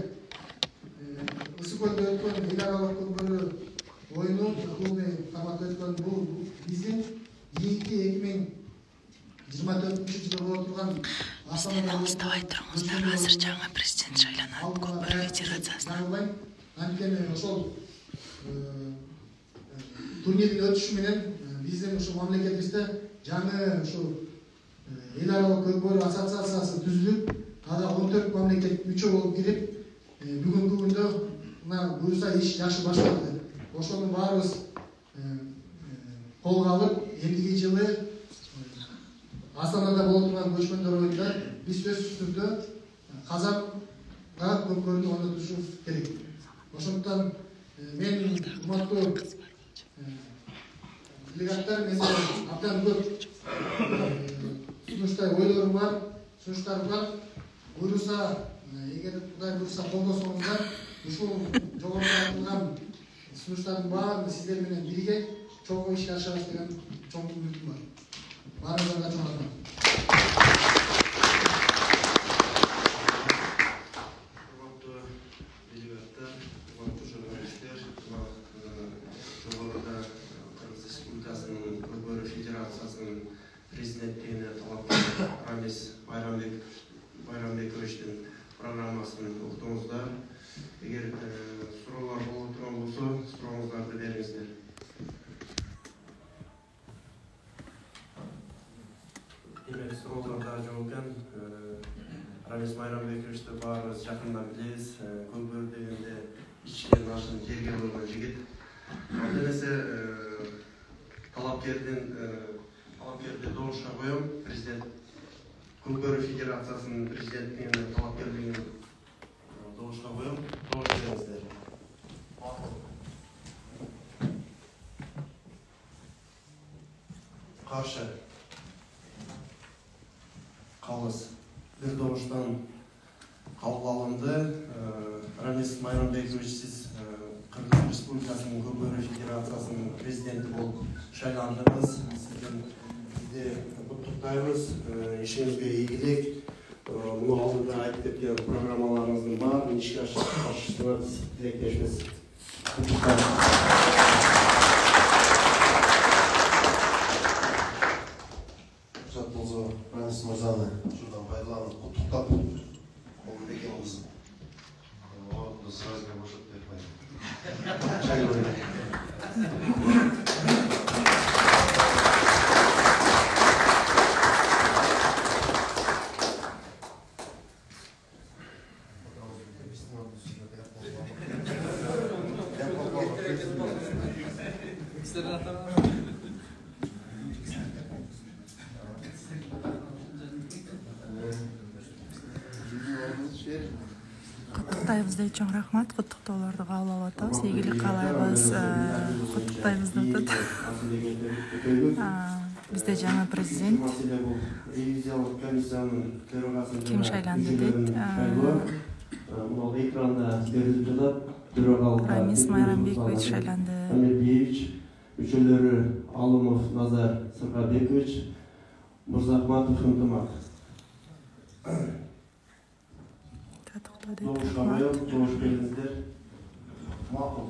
Ысык көлдө өткөн эл аралык көкбөрү оюну клубный форматта өткөн бул биздин кийинки 2024-жылы боло турган Бизден алыстабай туруңуздар, азыр жаңы президент шайланат көкбөрү федерациясына. Анткени ошол турнирдин өтүшү менен биздин ушул мамлекетибизде жаңы ушул эл аралык көкбөрү ассоциациясы түзүлүп, ага 14 мамлекет мүчө болуп кирип, бүгүнкү күндө мына буюрса иш жакшы башталды. Ошону баарыбыз колго алып, эмдиги жылы Астанада болуп турган көчмөндөр оюнда биз сөзсүз түрдө казакка көпкөрүн ойнотушубуз керек. Ошондуктан мен урматтуу делегаттар, менде абдан көп сунуштар, ойлорум бар, сунуштарым бар. Буюрса, эгер Кудай буюрса колдосоңуздар, ушул жогоруда айтылган сунуштардын баарын сиздер менен бирге чогуу ишке ашырабыз деген чоң үмүтүм бар. Баарыңыздарга чоң рахмат. Урматтуу делегаттар, урматтуу журналисттер, жогоруда Кыргыз Республикасынын Көкбөрү Федерациясынын президенттигине талапкер Рамис Майрамбековичтин программасын уктуңуздар. Эгер суроолор болуп турган болсо, сурооңуздарды бериңиздер. Демек, суроолорго жооп экен. Рамис Майрамбековичти баарыбыз жакындан билебиз. Көкбөрү дегенде ичкен ашын жерге койгон жигит. Ал эмесе талапкерди добушка коем. Президент Көкбөрү Федерациясынын президенттигине талапкерлигин добушка коем. Добуш бериңиздер. Каршы. Калыс. Бир добуштан кабыл алынды. Рамис Майрамбекович, сиз Кыргыз Республикасынын Көкбөрү Федерациясынын президенти болуп шайландыңыз. Сиздин бизди куттуктайбыз. Ишиңизге ийгилик. Муну алдыда айтып кеткен программаларыңыздын баарын ишке ашырышыңызга тилектешпиз. Рұқсат болса, Рамис мырзаны жұрдан пайдаланып құттықтап, қолын бекеміз орынды сразу бошып бермейді. Чай көрейік. Куттуктайбыз деп чоң рахмат. Куттуктоолорду кабыл алып атабыз. Ийгилик каалайбыз. Куттуктайбыз деп атат. Бизде жаңы президент ким шайланды дейт. Рамис Майрамбекович шайланды. Мүчөлөрү Алымов Назар Сыргабекович, Мырзахматов Ынтымак. Добушка коем, добуш бериңиздер. Макул.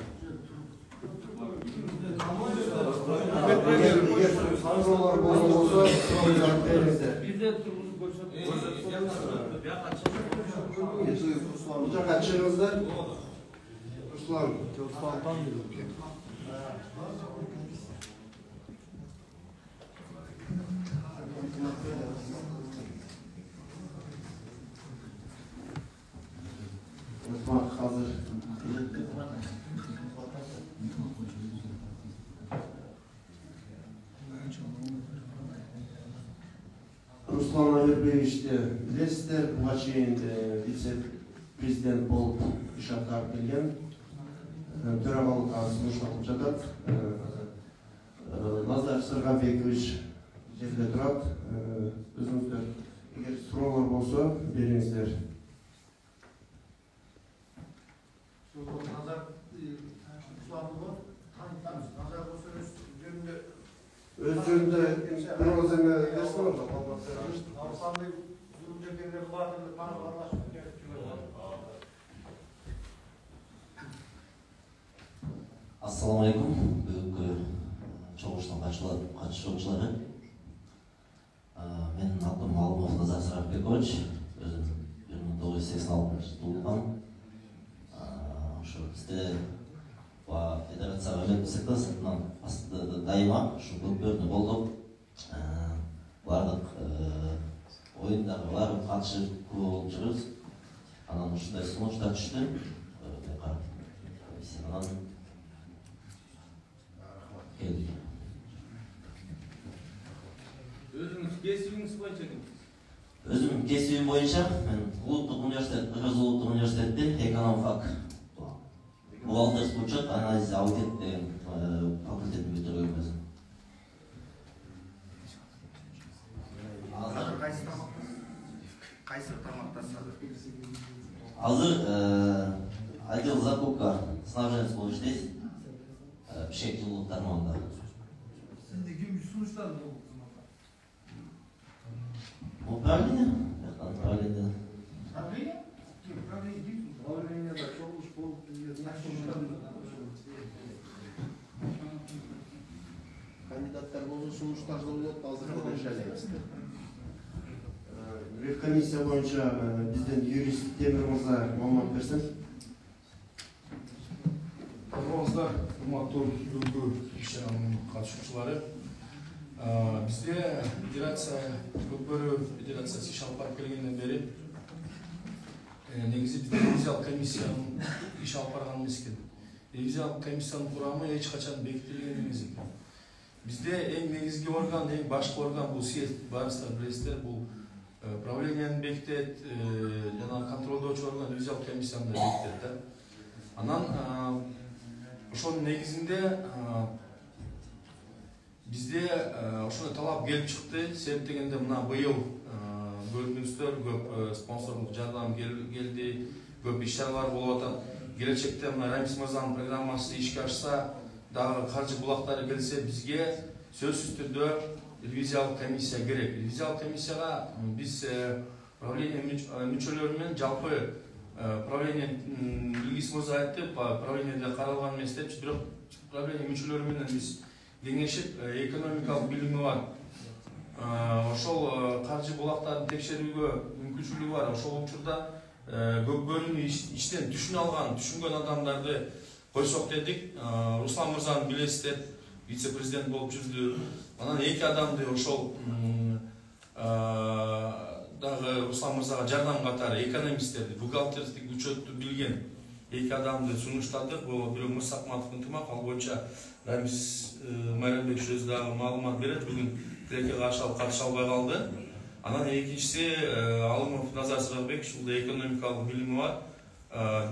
Эгер суроолор болсо, сурооңуздарды бериңиздер. Бул жака чыгыңыздар. Руслан. Hazır. Руслан Айырбеевичти билесиздер, буга чейин вице-президент болуп иш аткарып келген. Төрагалыкка сунуш кылып жатат. Назар Сыргабекович жерде турат. Өзүңүздөр эгер суроолор болсо бериңиздер. Өз жөнүндө бирөөз эме берсиңер да Ассаламу алейкум, бүгүнкү чогулуштун катышуучулары. Менин атым Алымов Назар Сыргабекович, өзүм 1986 туулган. Ошо бизде федерацияга өтсөктө сыртынан дайыма ушу көкбөрүнү колдоп, бардык оюндагы баарын катышып күбө болуп жүрөбүз. Анан ушундай сунуштар түштү. Анан келдик. Өзүңүз кесибиңиз боюнча ким? Өзүм кесибим боюнча мен улуттук университет, Кыргыз улуттук университетте экономфак бухгалтерский учет, анализ, аудит деген факультетин бүтүргөнмүн өзүм. Кайсы тармактасыз? Азыр отдел закупка снабженец болуп иштейт. Бишкек жылуулук тармагында. Сизде ким сунуштар болду? Управление? Управление. Управленияда чогулуш болуп Кандидаттар болду, сунуштар болот, азыр көрүшөбүз. Комиссия боюнча бизден юрист Темир мырза маалымат берсин. Армысыздар, урматтуу бүгүнкү иш-чаранын катышуучулары. Бизде федерация, Көкбөрү федерациясы иш алып барып келгенден бери негизи бизде ревизиялык комиссиянын иш алып барган эмес экен. Ревизиялык комиссиянын курамы эч качан бекитилген эмес экен. Бизде эң негизги орган, эң башкы орган бул съезд, баарыңыздар билесиздер, бул правлениянын бекитет, жана контролдоочу орган ревизиялык комиссияны да бекитет. Анан ошонун негизинде бизде ошондой талап келип чыкты. Себеп дегенде мына быйыл көрдүңүздөр, көп спонсорлук жардам келди, көп иш-чаралар болуп атат. Келечекте мына Рамис мырзанын программасы ишке ашса, дагы каржы булактары келсе, бизге сөзсүз түрдө ревизиялык комиссия керек. Ревизиялык комиссияга биз правление мүчөлөрү менен жалпы правление Ильгиз мырза айтты, правлениеде каралган эмес депчи, бирок правление мүчөлөрү менен биз кеңешип, экономикалык билими бар. Ошол каржы булактарын текшерүүгө мүмкүнчүлүгү бар. Ошол учурда Көкбөрүнү иштен түшүнгөн адамдарды койсок дедик. Руслан мырзаны билесиздер, вице-президент болуп жүрдү. Анан эки адамды ошол дагы Руслан мырзага жардам катары экономисттерди, бухгалтерский учетту билген эки адамды сунуштадык. Бул бирөө Мырсакматов ынтымак, ал боюнча Рамис Майрамбек өзү дагы маалымат берет. Бүгүн тилекке катыша албай калды. Анан экинчиси Алымов Назар Сырбек, ушул экономикалык билими бар.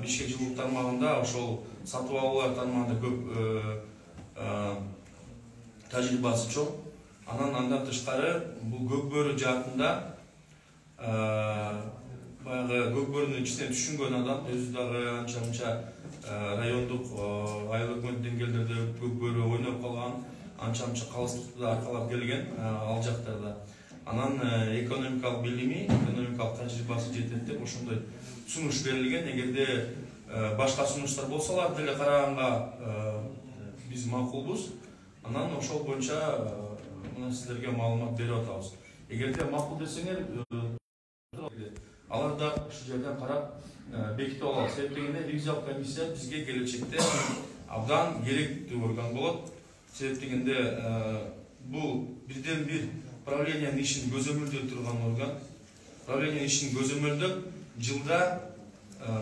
Бишкек жылуулук тармагында, ошол сатып алуулар тармагында көп тажрыйбасы чоң. Андан тышкары бул Көкбөрү жаатында баягы Көкбөрүнү ичинен түшүнгөн адам, өзү дагы анча-мынча райондук айыл өкмөт деңгээлдерде Көкбөрү ойноп калган, анча-мынча калыстыкты да аркалап келген ал жактарда. Анан экономикалык билими, экономикалык тажрыйбасы жетет деп ошондой сунуш берилген. Эгерде башка сунуштар болсалар деле караганга биз макулбуз. Анан ошол боюнча мына сиздерге маалымат берип атабыз. Эгерде макул десеңер, алар да ушу жерден карап бекитип алат. Себеп дегенде ревизиялык комиссия бизге келечекте абдан керектүү орган болот. Себеп дегенде бул бирден бир правлениянын ишин көзөмөлдөп турган орган. Правлениянын ишин көзөмөлдөп, жылда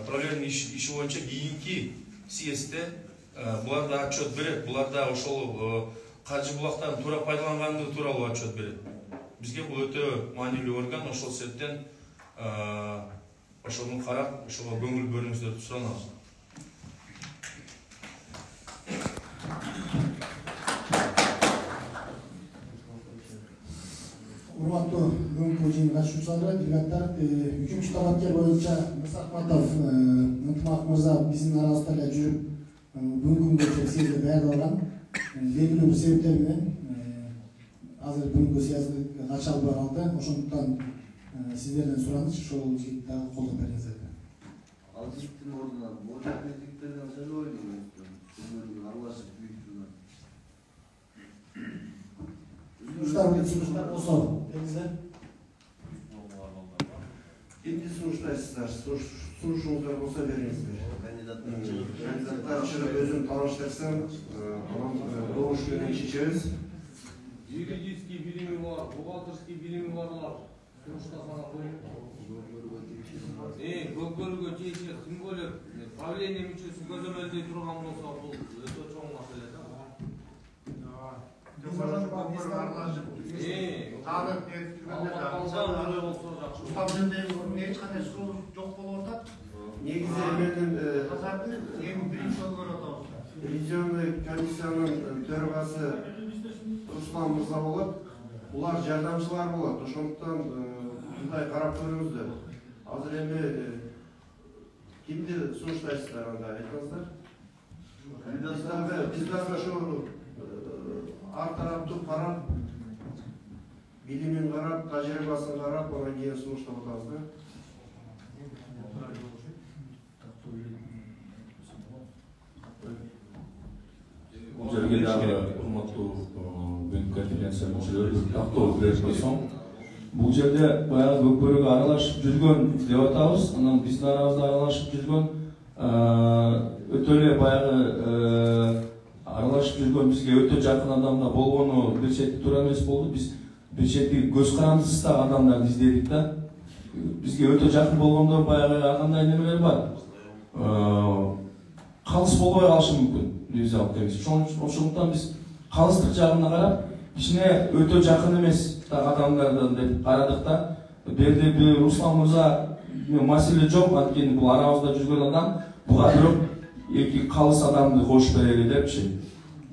правлениянын иши боюнча кийинки съездде булар да отчет берет. Булар да ошол каржы булактарын туура пайдаланганды тууралуу отчет берет. Бизге бул өтө маанилүү орган. Ошол себептен ошону карап, ошого көңүл бөлүңүздөрдү суранабыз. Урматтуу бүгүнкү жыйын катышуучулары, делегаттар, 3-талапкер боюнча Мырсакматов ынтымак мырза биздин арабызда эле жүрүп, бүгүнкү күнгө съездди даярдалган. Белгилүү бир себептер менен азыр бүгүнкү съездди катыша албай калды. Ошондуктан сиздерден сураныч, ошол жигитти дагы колдоп бериңиздер. Ал жигиттин ордуна бул жигиттерден сөйлөбөй эле аралашып büyütүүнө. Сунуштар болсо, бериңиздер. Эмне сунуштайсыздар? Сунушуңуздар болсо бериңиздер. Кандидаттар чыгып өзүн тааныштырсын, анан добуш менен чечебиз. Юридический билими бар, бухгалтерский билими барлар сунуштасана коюп. Көкбөрүгө тийишет, тим более правление мүчөсү көзөмөлдөй турган болсо, бул өтө чоң маселе да. Негізі менің ревизионный комиссияның төрағасы Руслан Мырза болады. Олар жардамшылар болады. Ошондуктан мындай карап көрүңүздөр. Азыр эми кимди сунуштайсыздар анда айтыңыздар. Биз дагы ошо ар тараптуу карап, билимин карап, тажрыйбасын карап, анан кийин сунуштап атабыз да. Бұл жерге дағы урматтуу бүгүн конференция мүчөлөрү тактоо берип койсоң, бул жерде баягы көкбөрүгө аралашып жүргөн деп атабыз, анан биздин арабызда аралашып жүргөн өтө эле баягы аралашып жүргөн бизге өтө жакын адамдар болгону бир чети туура эмес болду. Биз бир чети көз карандысыз да адамдарды издедик да. Бизге өтө жакын болгондо баягы кандай немелер бар. Калыс болбой калышы мүмкүн. Ошондуктан биз калыстык жагына карап, кичине өтө жакын эмес адамдардан деп карадык да. Берди бир Руслан Мырза маселе жок, анткени бул арабызда жүргөн адам, буга бирок эки калыс адамды кошуп берели депчи.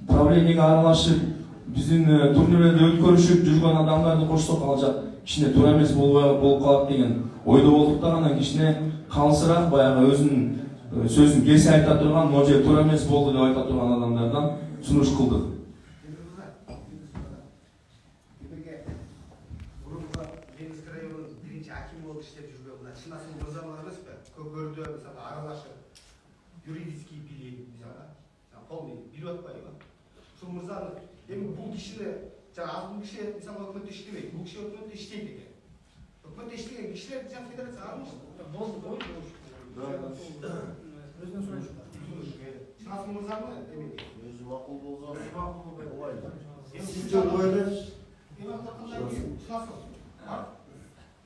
Правлениеге аралашып, биздин турнирлерде өткөрүшүп жүргөн адамдарды кошсок алжак кичине туура эмес болуп калат деген ойдо болдук да, анан кичине калысыраак баягы өзүнүн сөзүн кесе айта турган, може туура эмес болду деп айта турган адамдардан сунуш кылдык. Юридический билет, полный билет атпайбы. Ушул мырзаны эми бул кишини жаңы бул киши мисалы өкмөттө иштебейт, бул киши өкмөттө иштейт экен. Өкмөттө иштеген кишилер жаңы федерация алынышты. Болду. Өзүнүн сұрайшы. Шынасы мырзаны эми өзү макул болгон болбойт. Сиз жол койдуңуз. Эми кандай шынасы?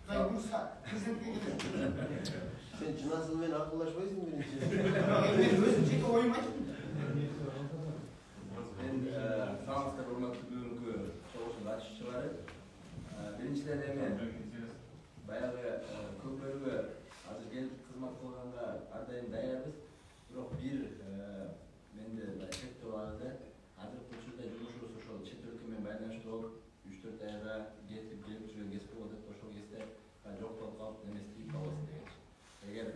Кай бурса, президентке келет. Sen çınasın men akıllaşmayısın birinci. Ben özüm çeki oyum aytып. Ben Fransızda hurmatlı bugünkü soğuşun katışçıları. Birinciden emin bayağı köpörüge hazır gelip hizmet kılganda ardayım dayarız. Biroq bir mende sektor vardı. Hazır koçurda jumuşuruz ошол чет өлкөмен байланыштуу 3-4 айга кетип келип жүргөн кесип болот деп ошол кезде жок болуп калып эместип калбасын деген. Эгер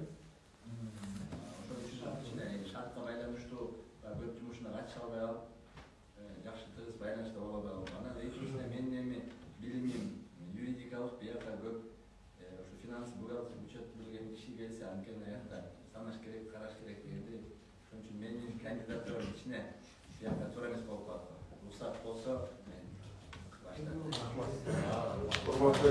ошол үчүн шартка байланыштуу көп жумушуна катыша албай калып жакшы тыгыз байланышта боло албай калып, анан экинчиден менин эми билимим юридикалык бияка көп ошо финанс бухгалтер учет билген киши келсе анткени аякта санаш керек, караш керек дегенде ошон үчүн менин кандидатурам ичине бияка туура эмес болуп калат. Уруксат болсо мен Урматтуу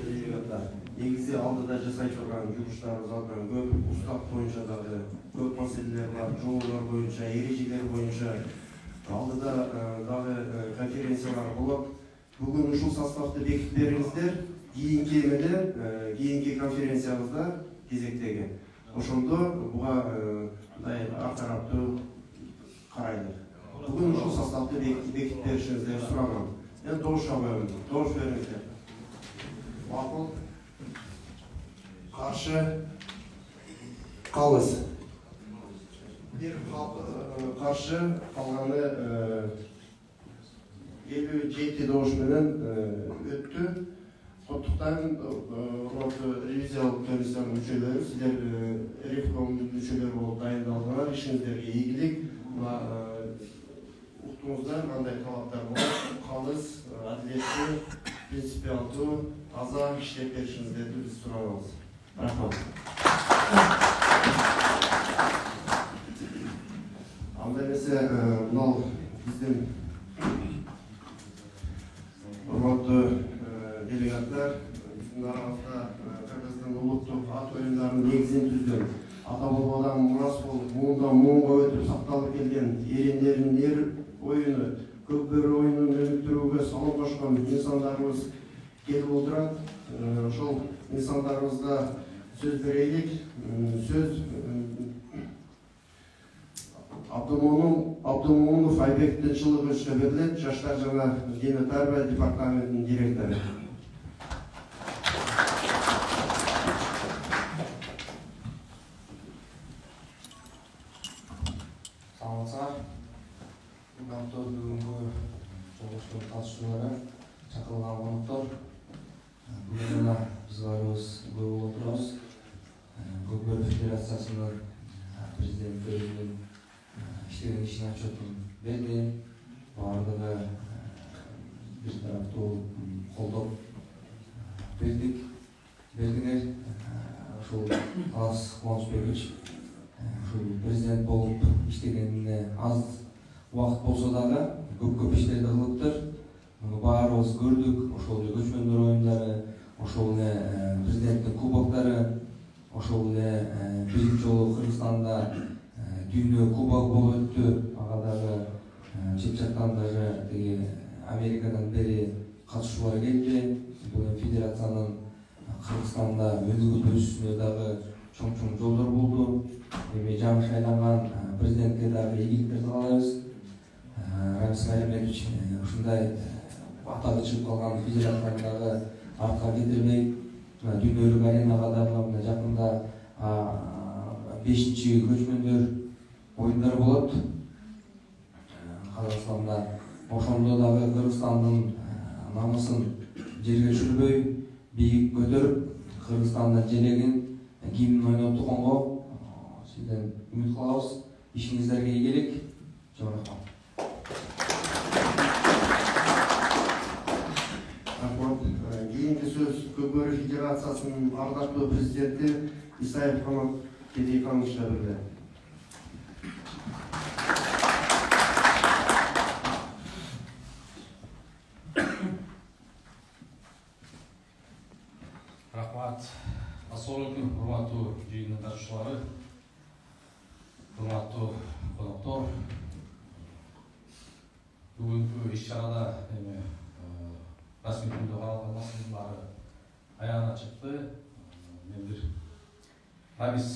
делегаттар, негизи алдыда жасай турган жумуштарыбыз абдан көп, устав боюнча дагы көп маселелер бар, жолдор боюнча, эрежелер боюнча алдыда дагы конференциялар болот. Бүгүн ушул составды бекитип бериңиздер, кийинки эмеде, кийинки конференциябызда кезектеги. Ошондо буга мындай ар тараптуу карайлык. Бүгүн ушул составды бекитип беришиңизди сурагам. Мен добуш алам, добуш бериңиздер. Макул, каршы, калыс. Бир каршы, калганы 57 добуш менен өттү. Сондуктан ревизиялык комиссиянын мүчөлөрү, силер ревкомдун мүчөлөрү болуп дайындалгандар, ишиңиздерге ийгилик. Уктуңуздар кандай талаптар болот, калыс, адилеттүү, принципиалдуу, таза иштеп беришиңизди биз сурабыз. Рахмат. Анда эмесе мынау биздин урматтуу делегаттар, биздин арабызда Кыргыздын улуттук ат оюндарынын негизин түзгөн, ата бабадан мурас болуп, муундан муунга өтүп сакталып келген эрендердин эр оюну, көкбөрү оюнун өнүктүрүүгө салым кошкон инсандарыбыз келип отурат. Ошол инсандарыбызга сөз берелик. Сөз Абдумомунов Айбек Тынчылыгыча берилет, Жаштар жана дене тарбия департаментинин директору. Саламатсыздар. Бүгүнкү чогулуштун катышуучулары, чакырылган коноктор. Бүгүн гана биз баарыбыз көп болуп отурабыз. Көкбөр Федерациясынын президенти өзүнүн иштеген ишин отчетун берди. Баардыгы бир тараптуу колдоп бердиңер. Ушул Талас Кубанычбекович ушул президент болуп иштегенине аз убакыт болсо дагы көп иштерди кылыптыр. Муну баарыбыз көрдүк. Ошол эле көчмөндөр оюндары, ошол эле президенттин кубоктары, ошол эле биринчи жолу Кыргызстанда дүйнө кубок болуп өттү. Ага дагы чет жактан даже тиги Америкадан бери катышуулар келди. Бул федерациянын Кыргызстанда өнүгүп өсүшүнө дагы чоң жолдор болду. Эми жаңы шайланган президентке дагы ийгиликтерди каалайбыз. Рамис Мариметович ушундай атагы чыгып калган федерацияны дагы артка кетирбей, дүйнөлүк аренага дагы мына жакында 5-чи көчмөндөр оюндары болот. Казакстанда ошондо дагы Кыргызстандын намысын жерге түшүрбөй, бийик көтөрүп, Кыргызстандын желегин, гимн ойноп турганго сизден үмүт кылабыз. Ишиңиздерге ийгилик. Чоң рахмат. Кийинки сөз Көкбөр Федерациясынын ардактуу президенти Исаев Канат Кедейхановичке берилет. Рахмат. Ассалаумалейкум, урматтуу жыйындын катышуучулары, урматтуу коноктор. Бүгүнкү иш-чарада эми расмий күндө каралган маселенин баары аягына чыкты. Мен бир Рамис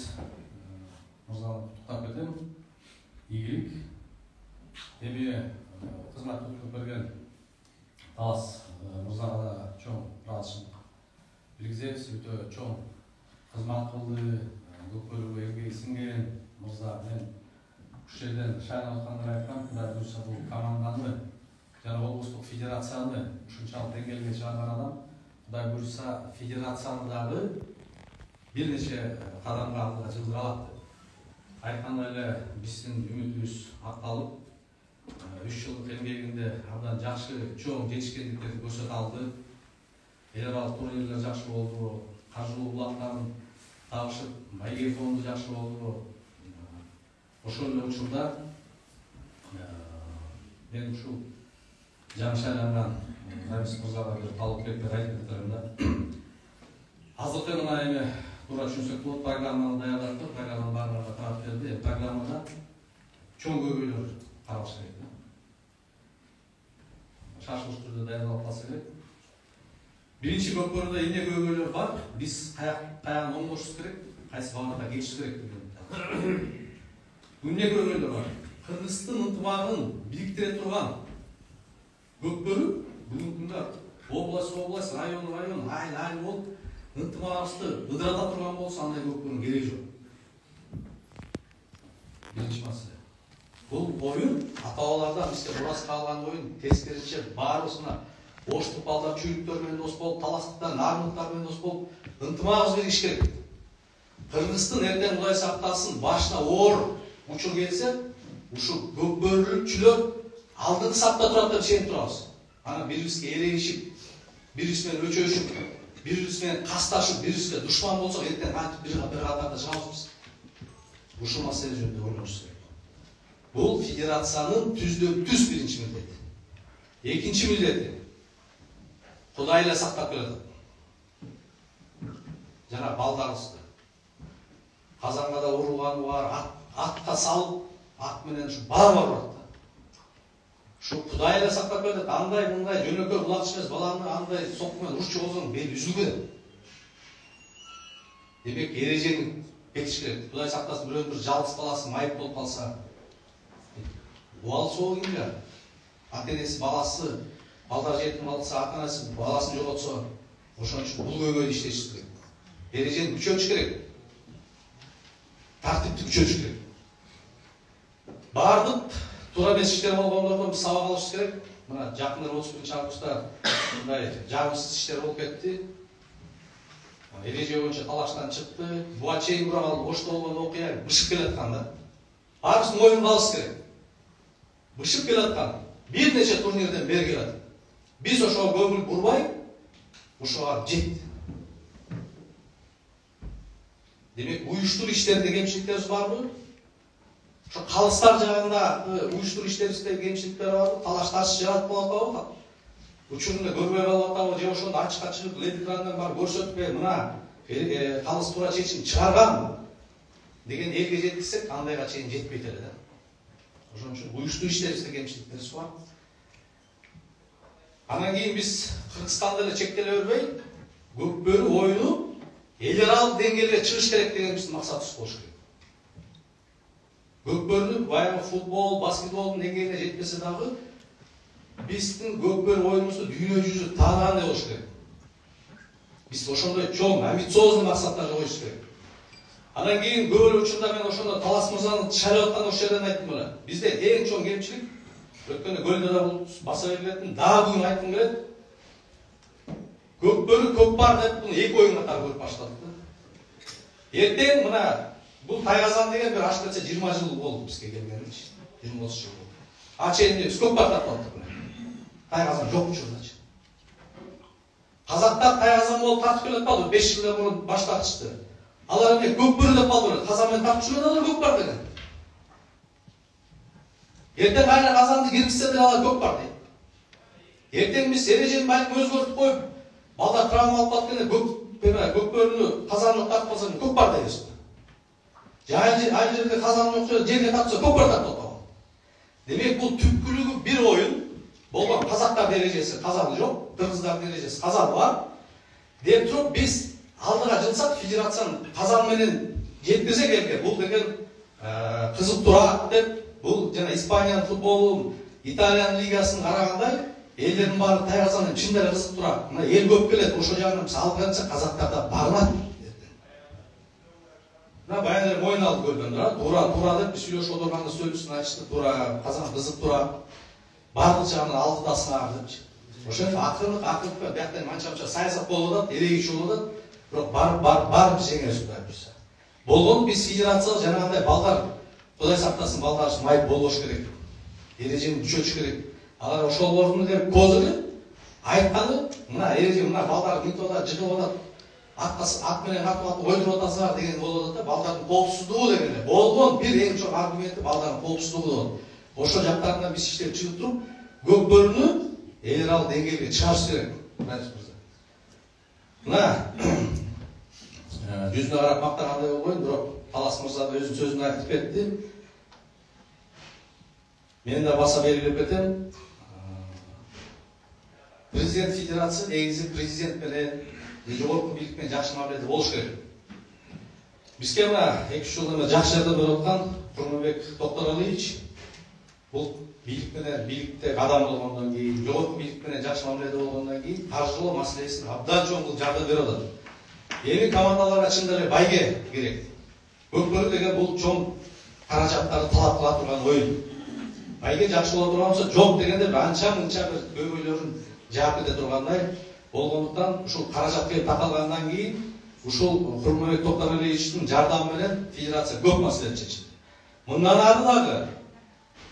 мырзаны куттуктап кетем. Ийгилик. Эми кызмат өткөрүп берген Талас мырзага да чоң ыраазычылык билгизебиз. Өтө чоң кызмат кылды, көкбөрүгө эмгеги сиңген мырза. Мен ушул жерден шайланып атканда айткам, Кудай буюрса бул команданы жана облустук федерацияны ушунчалык деңгээлге чыгарган адам, Кудай буюрса федерацияны дагы бир нече кадамга алдыга жылдыра алат деп. Айткандай эле биздин үмүтүбүз акталып, 3 жылдык эмгегинде абдан жакшы чоң жетишкендиктерди көрсөтө алды. Эл аралык турнирлер жакшы болду, каржылуу булактарын табышып, байгек фонду жакшы болду. Ошол эле учурда мен ушул жаңы шайланган Рамис мырзага бир талап тилектер айтып кетерим да. Азыркы мына эми туура түшүнсөк болот, программаны даярдап, программанын баардыгына тарап берди. Программада чоң көйгөйлөр каралыш керек да. Шашылыш түрдө даярдалып калса керек. Биринчи көкбөрдө эмне көйгөйлөр бар? Биз каяган оңдошубуз керек, кайсы багытта кетишибиз керек деген. Эмне көйгөйлөр бар? Кыргыздын ынтымагын бириктире турган көкбөрү бүгүнкү күндө область, район, айыл болуп ынтымагыбызды ыдырата турган болсо андай көкбөрүнүн кереги жок. Биринчи маселе. Бул оюн ата-бабалардан бизге мурас калган оюн, тескерисинче баарыбызына оштук балдар чүйүктөр менен дос болуп, таластыктар, нармыктар менен дос болуп, ынтымагыбыз биригиш керек. Кыргыздын эртең Кудай сактасын башына оор учур келсе, ушул көкбөрүлүкчүлөр алдыңкы сапта турат деп сенип турабыз. Ана бирибизге эрегишип, бирибиз менен өчөшүп, бирибиз менен касташып, бирибизге душман болсок, эртең кантип бир катарда чыгабызбыз. Ушул маселе жөнүндө ойлонушубуз керек. Бул федерациянын түз биринчи милдети. Экинчи милдети Кудай эле сактап келатат. Жана балдарыбызды казанга да урулганы бар, атка салып, ат менен ушу бара урат. Ушу Кудай эле сактап келатат. Андай мындай жөнөкөй булак ичмес баланы андай сокку менен урчу болсоң бели үзүлгөн. Демек эрежени бекитиш керек. Кудай сактасын, бирөө бир жалгыз баласы майып болуп калса, Буал сол кимге? Ата-энеси баласы, балдар жетим калса, ата-энеси баласын жоготсо, ошон үчүн бул көйгөйдү иштешибиз керек. Эрежени күчөтүш керек. Тартипти күчөтүш керек. Бардык туура эмес иштер болгондордон биз сабак алышыбыз керек. Мына жакында 31-августта мындай жагымсыз иштер болуп кетти. Эреже боюнча талаштан чыкты. Буга чейин бирок ошто болгон окуя бышып келаткан да. Баарыбыз моюнга алышыбыз керек. Бышып келаткан. Бир нече турнирден бери келат. Биз ошого көңүл бурбай, ошого жетти. Демек, уюштуруп иштерде кемчиликтерибиз барбы? Ошо калыстар жагында уюштуруп иштерибизде кемчиликтер барбы? Талаш тартыш жаратып атабы? Учурунда көрбөй калып атабы? Же ошондо ачыкка чыгып, лед экрандан барып көрсөтпөй, мына калыс туура чечим чыгарган деген элге жеткизсек, андайга чейин жетпейт эле да. Ошон үчүн уюштуруп иштерибизде кемчиликтерибиз бар. Анан кийин биз Кыргызстанда эле чектеле бербей, Көкбөрү оюну эл аралык деңгээлге чыгыш керек деген биздин максатыбыз болуш керек. Көкбөрүнү баягы футбол, баскетболдун деңгээлине жетпесе дагы биздин Көкбөрү оюнубузду дүйнө жүзү тааныгандай болуш керек. Биз ошондой чоң, амбициозный максаттарга коюш керек. Анан кийин көп эле учурда мен ошондо Талас мырзаны шайлап аткан ошол жерден айттым мына. Бизде эң чоң кемчилик өткөндө көлдө да бул баса берилетін, дагы бүгүн айткым келет. Көкбөрү көк бар деп буну эки оюн катары көрүп баштадык да. Эртең мына бул Тайгазан деген бир ашып кетсе 20 жыл болду бизге келгеничи. 20-30 жыл болду. Ачейин биз көк бар тартып аттык мына. Тайгазан жок учурдачы. Казактар Тайгазан болуп тартып келе атпады, 5 жылдан мурун баш тартышты. Алар эмне Көкбөрү деп калдырат, Казан менен тартып жүргөн алар көк бар деген. Эртең кайра Казанды киргизсе деле алар көк бар дейт. Эртең биз эрежени балким өзгөртүп коюп, балдар травма алып калып Көкбөрүнү Казанды тартып калса көк бар дейбиз. Ай жерде Казанды окшо жерге тартса көк бар тартып атабы. Демек бул түпкүлүгү бир оюн болгон казактар эрежеси Казаны жок, кыргыздардын эрежеси Казаны бар. Деп туруп биз алдыга жылсак федерациянын Казан менен жеткизек элге бул деген кызык турат деп бул жана Испаниянын футболу, Италиянын лигасынын карагандай элдердин баары Тайгазандан чындап эле кызык турат. Мына эл көп келет, ошол жагынан биз алдыга жылсак казактар да барынат. Мына баягы эле моюн алды көргөндөр, туура деп биз сүйлөшүп отурганда сөзүн ачты, туура Казан кызык турат. Бардык жагынан алдыда сыңар депчи. Ошентип акырын бияктан манча саясат болуп атат, элегичи болуп атат. Бирок барып жеңебиз Кудай буйрса. Болгон биз федерация жанагындай балдар, Кудай сактасын, балдар майып болбош керек. Эрежени күчөтүш керек. Алар ошолордун деп козыры айтканы, мына эреже мына балдар мынтип атат, жыгып атат. Ат менен катып ойдуруп атасыңар деген болуп атат да, балдардын коопсуздугу деген эле. Болгон бир эң чоң аргументи балдардын коопсуздугу болот. Ошол жактарынан биз иштеп чыгып туруп, Көкбөрүнү эл аралык деңгээлге чыгарыш керек. Мына жүзүнө карап мактагандай болбойм, бирок Талас мырза да өзүнүн сөзүн айтып кетти. Мен да баса белгилеп кетем. Президент федерация негизи президент менен жогорку бийлик менен жакшы мамиледе болуш керек. Бизге мына 2-3 жылдан бери жакшы жардам берип аткан Курманбек Токторалиевич бул бийлик менен бийликте кадам болгондон кийин, жогорку бийлик менен жакшы мамиледе болгондон кийин каржылоо маселесин абдан чоң кылып жардам берип атат. Эми командаларга чын эле байге керек. Көкбөрү деген бул чоң каражаттарды талап кыла турган оюн. Байге жакшы боло турган болсо, жок дегенде анча-мынча бир көйгөйлөрүн жаап кете тургандай болгондуктан ушул каражат келип такалгандан кийин ушул Курманбек Токторалиевичтин жардамы менен федерация көп маселени чечти. Мындан ары дагы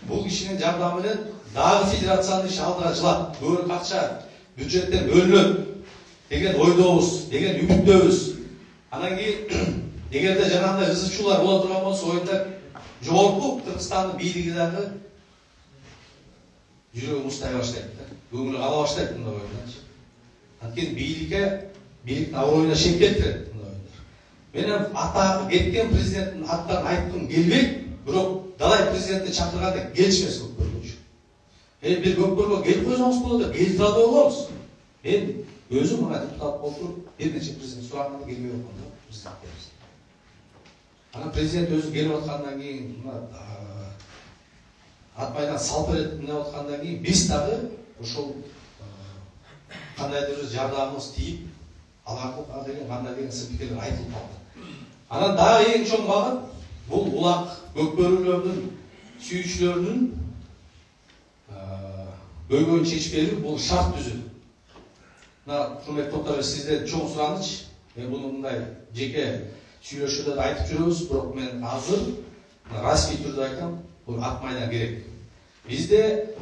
бул кишинин жардамы менен дагы федерациянын иши алдыга жылат, көбүрөөк акча бюджеттен бөлүнөт деген ойдобуз, деген үмүттөбүз. Анан кийин эгерде жанагындай ызычуулар боло турган болсо, оюнда жогорку Кыргызстандын бийлиги дагы жүрөгү муздай баштайт да, көңүлү кала баштайт мындай оюнда. Анткени бийликтин аброюна шек келтирет мындай оюндар. Менен ата кеткен президенттин аттарын айткым келбейт, бирок далай президентти чакырганда келишмес Көкбөргө. Бир Көкбөргө келип койсоңуз болот, келип турат болобуз. Мен өзүм мына депутат болуп туруп, бир нече президент сураганда келбей аткан да, президенттерибиз. Анан президент өзү келип аткандан кийин атпайдан салп берет мына отқандан кейін биз дагы ошол кандайдыр бир жардамыбыз тийип алардык деген кандай деген пикирлер айтылып калды. Анан дагы эң чоң багыт бул улак көкбөрүлөрдүн сүйүүчүлөрүнүн көйгөйүн чечип берүү, бул шарт түзүү. Мына урматтуу топтор, сизден чоң сураныч, мен буну мындай жеке сүйлөшүүдө да айтып жүрөбүз, бирок мен азыр расмий түрдө айтам, бул ак майдан керек. Бизде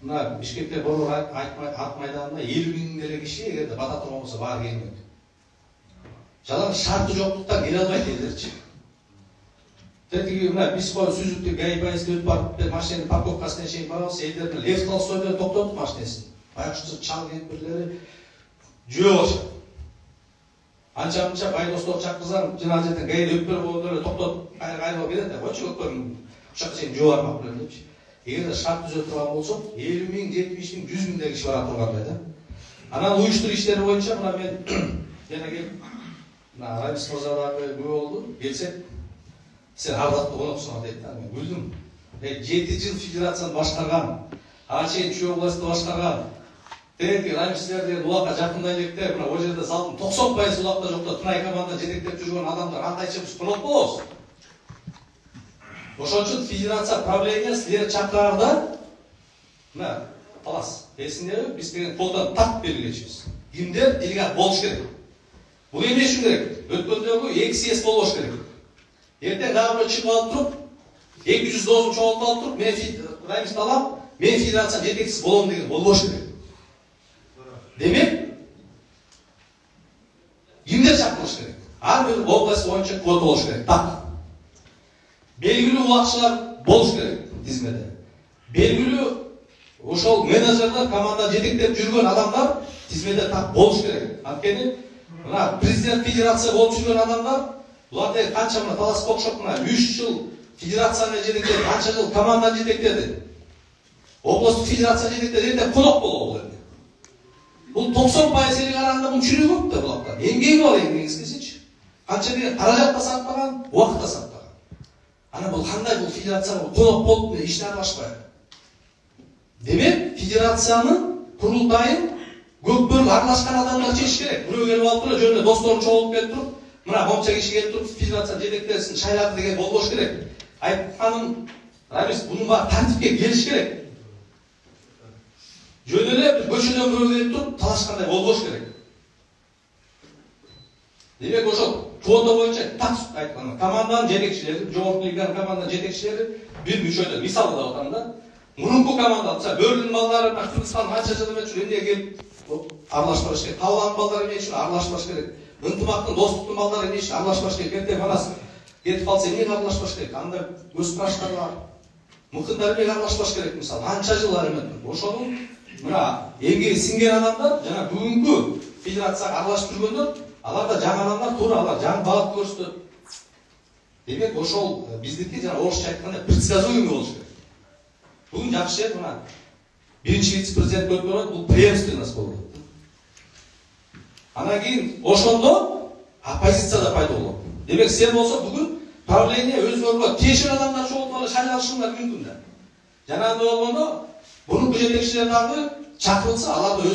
мына Бишкекте борбор ак майданына 50.000 деле киши эгерде бата турган болсо баары келмек. Жалаң шарты жоктуктан келе албайт элдерчи. Тетиги мына биз сүзүктү ГАИ полиция өтүп барып машинанын парковкасына чейин барабыз, элдердин Лев Толстойдон токтотуп машинесин. Байкушту чал кемпирлери жөө болушат. Анча-мынча байдостор чакырсаң, жана жерден ГАИде өтпөр болгондор эле токтотуп кайрылып берет да, койчу көкөрүн ушак чейин жөө бармак белем депчи. Эгерде шарт түзө турган болсок, 50.000, 70.000, 100.000 деле киши бара тургандай да. Анан уюштуруу иштери боюнча мына мен жана келип мына Рамис мырза дагы күбө болду. Келсек, сен ардактуу коноксуң дейт да. Мен күлдүм. 7 жыл федерацияны башкарган, ага чейин чүй областты башкарган. Теги Рамислер деген улакка жакындай электе, мына ол жерде залдын 90% улакта жокто тынай команда жетектеп жүргөн адамдар кандайча биз конок болобуз. Ошон үчүн федерация правление силер чакыраарда мына талас. Эсиңерби, биз деген колдон так белгилечүбүз. Кимдер делегат болуш керек. Бул эмне үчүн керек? Өткөндөгү 2 съезд болбош керек. Эртең дагы бирөө чыгып алып туруп, 200 дозун чогултуп алып туруп, мен Рамисти алам, мен федерация жетекчиси болом деген болбош керек. Демек, кимдер чакырылыш керек? Ар бир область боюнча квота болуш керек. Так. Белгилүү улакчылар болуш керек тизмеде. Белгилүү ошол менеджерлер, команда жетектеп жүргөн адамдар тизмеде так болуш керек. Анткени мына президент федерация болуп жүргөн адамдар, булар канча мына талас кокшоп мына 3 жыл федерацияны жетектеди, канча жыл команда жетектеди. Областтык федерация жетектеди, эртең конок болобу бул. Бул 90% эле караганда бул чүрүү көп да булакта. Эмгеги бар эмгегисинчи. Канча деген каражат да сатпаган, убакыт да сатпаган. Ана бул кандай бул федерация конок болуп ишти аралашпайт. Демек, федерациянын курултайын көкбөрү аралашкан адамдар чечиш керек. Бирөө келип алып туруп, жөнүндө досторун чогулуп келип туруп, мына монча киши келип туруп, федерация жетектесин шайлады деген болбош керек. Айтканым, Рамис, бунун баары тартипке келиш керек. Жөн эле көчөдөн бирөө келип туруп, талашкандай болбош керек. Демек, ошол квота боюнча так айткан команданын жетекчилери, жогорку лиганын команданын жетекчилери бир мүчөдө мисалы да атам да. Мурунку команда, Бөрлүн балдары Кыргызстан канча жыл эмне үчүн эмне келип аралашпаш керек. Калган балдар эмне үчүн аралашпаш керек. Ынтымактын, достуктун балдары эмне үчүн аралашпаш керек. Эртең манас кетип калса эмнеге аралашпаш керек? Андай көз караштар бар. Мыкындар эмнеге аралашпаш керек мисалы. Канча жылдар эмне. Ошонун мына эмгеги сиңген адамдар жана бүгүнкү федерацияга аралашып жүргөндөр, алар да жаңы адамдар, туура алар жаңы багыт көрсөтөт. Демек, ошол биздики жана орусча айтканда предсказуемый болуш керек. Бүгүн жакшы мына биринчи вице-президент өткөрөт, бул преемственность болот. Анан кийин ошондо оппозиция да пайда болот. Демек, сен болсо бүгүн правление өзгөргө тиешелүү адамдар чогултуп шайлашыңдар мүмкүн да. Жана анда болгондо мурунку жетекчилер дагы чакырылса, алар да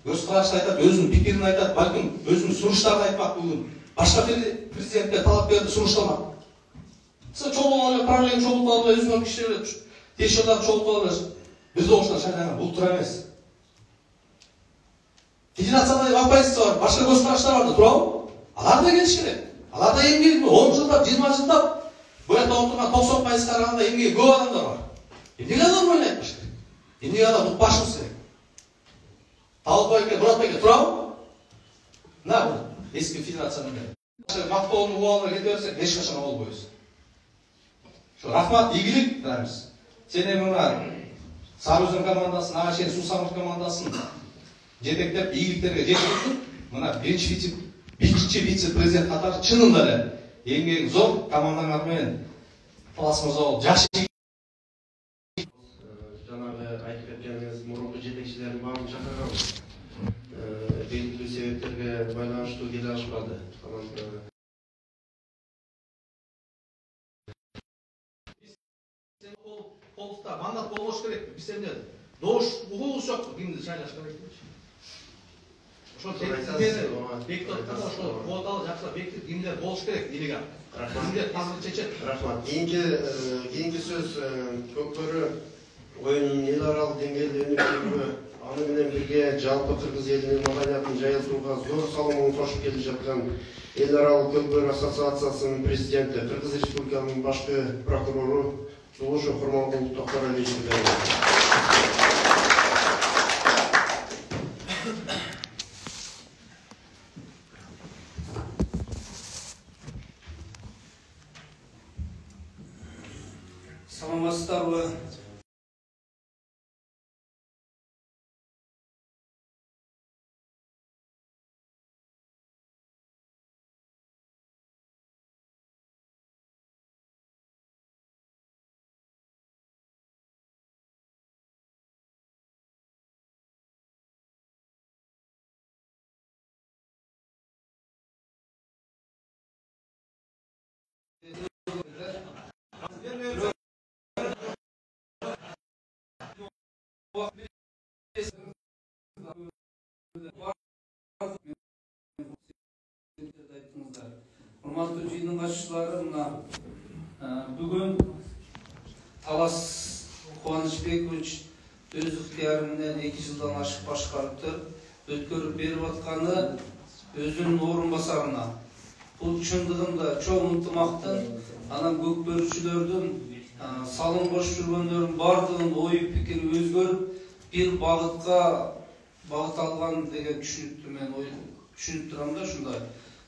өз карашын айтат, өзүнүн пикирин айтат, балким өзүнүн сунуштарын айтмак бүгүн. Башка президентке талап берди, сунуштамак. Сен чогулуп правление чогултуп алып, өзүнүн кишилери тиешелүү чогултуп алып, бир добуштан шайланган, бул туура эмес. Федерацияда оппозиция бар, башка көз караштар бар да, туурабы? Алар да келиш керек. Алар да эмгеги 10 жылдап, 20 жылдап буякта отурган 90% караганда эмгеги көп адамдар бар. Эмнеге алар мойын айтпаш керек? Эмнеге алар укпашыбыз керек? Талбайке, Буратбайке, туурабы? Мына бул эски федерациянын мактоонун убалына кете берсек, эч качан болбойбуз. Рахмат, ийгилик Рамис. Сен эми мына Сары Өзөн командасын, ага чейин Суу Самырт командасын жетектеп, ийгиликтерге жеткирип, мына биринчи вице-президент катары чынында эле эмгеги зор командаңар менен Талас мырза болуп жакшы. Жанагы айтып кеткениңиз, мурунку жетекчилердин баарын чакырганбыз. Белгилүү себептерге байланыштуу келе алышпады. эмне добуш угулуш жок кимди шайлашка керек. Ошол тетиктерди бекитип атканда ошол квоталы жакшылап бекитип кимдер болуш керек делегат. Кимдер тасыр чечет. Рахмат. Кийинки сөз көкбөрү оюнунун эл аралык деңгээлде өнүктүрүүгө, аны менен бирге жалпы кыргыз элинин маданиятын жайылтууга зор салымын кошуп келе жаткан эл аралык көкбөрү ассоциациясынын президенти, Кыргыз Республикасынын башкы прокурору Тугушев Курмангул Токтаралиевичке берилет. Саламатсыздарбы? Урматтуу жыйындын катчылары, мына бүгүн Талас Кубанычбекович өз ыктыяры менен 2 жылдан ашык башкарыптыр. Өткөрүп берип атканы өзүнүн орун басарына. Бул чындыгында чоң ынтымактын, анан көкбөрүчүлөрдүн салым кошуп жүргөндөрдүн бардыгынын ою пикири өзгөрүп, бир багытка багыт алган деген түшүнүктү мен түшүнүп турам да ушундай.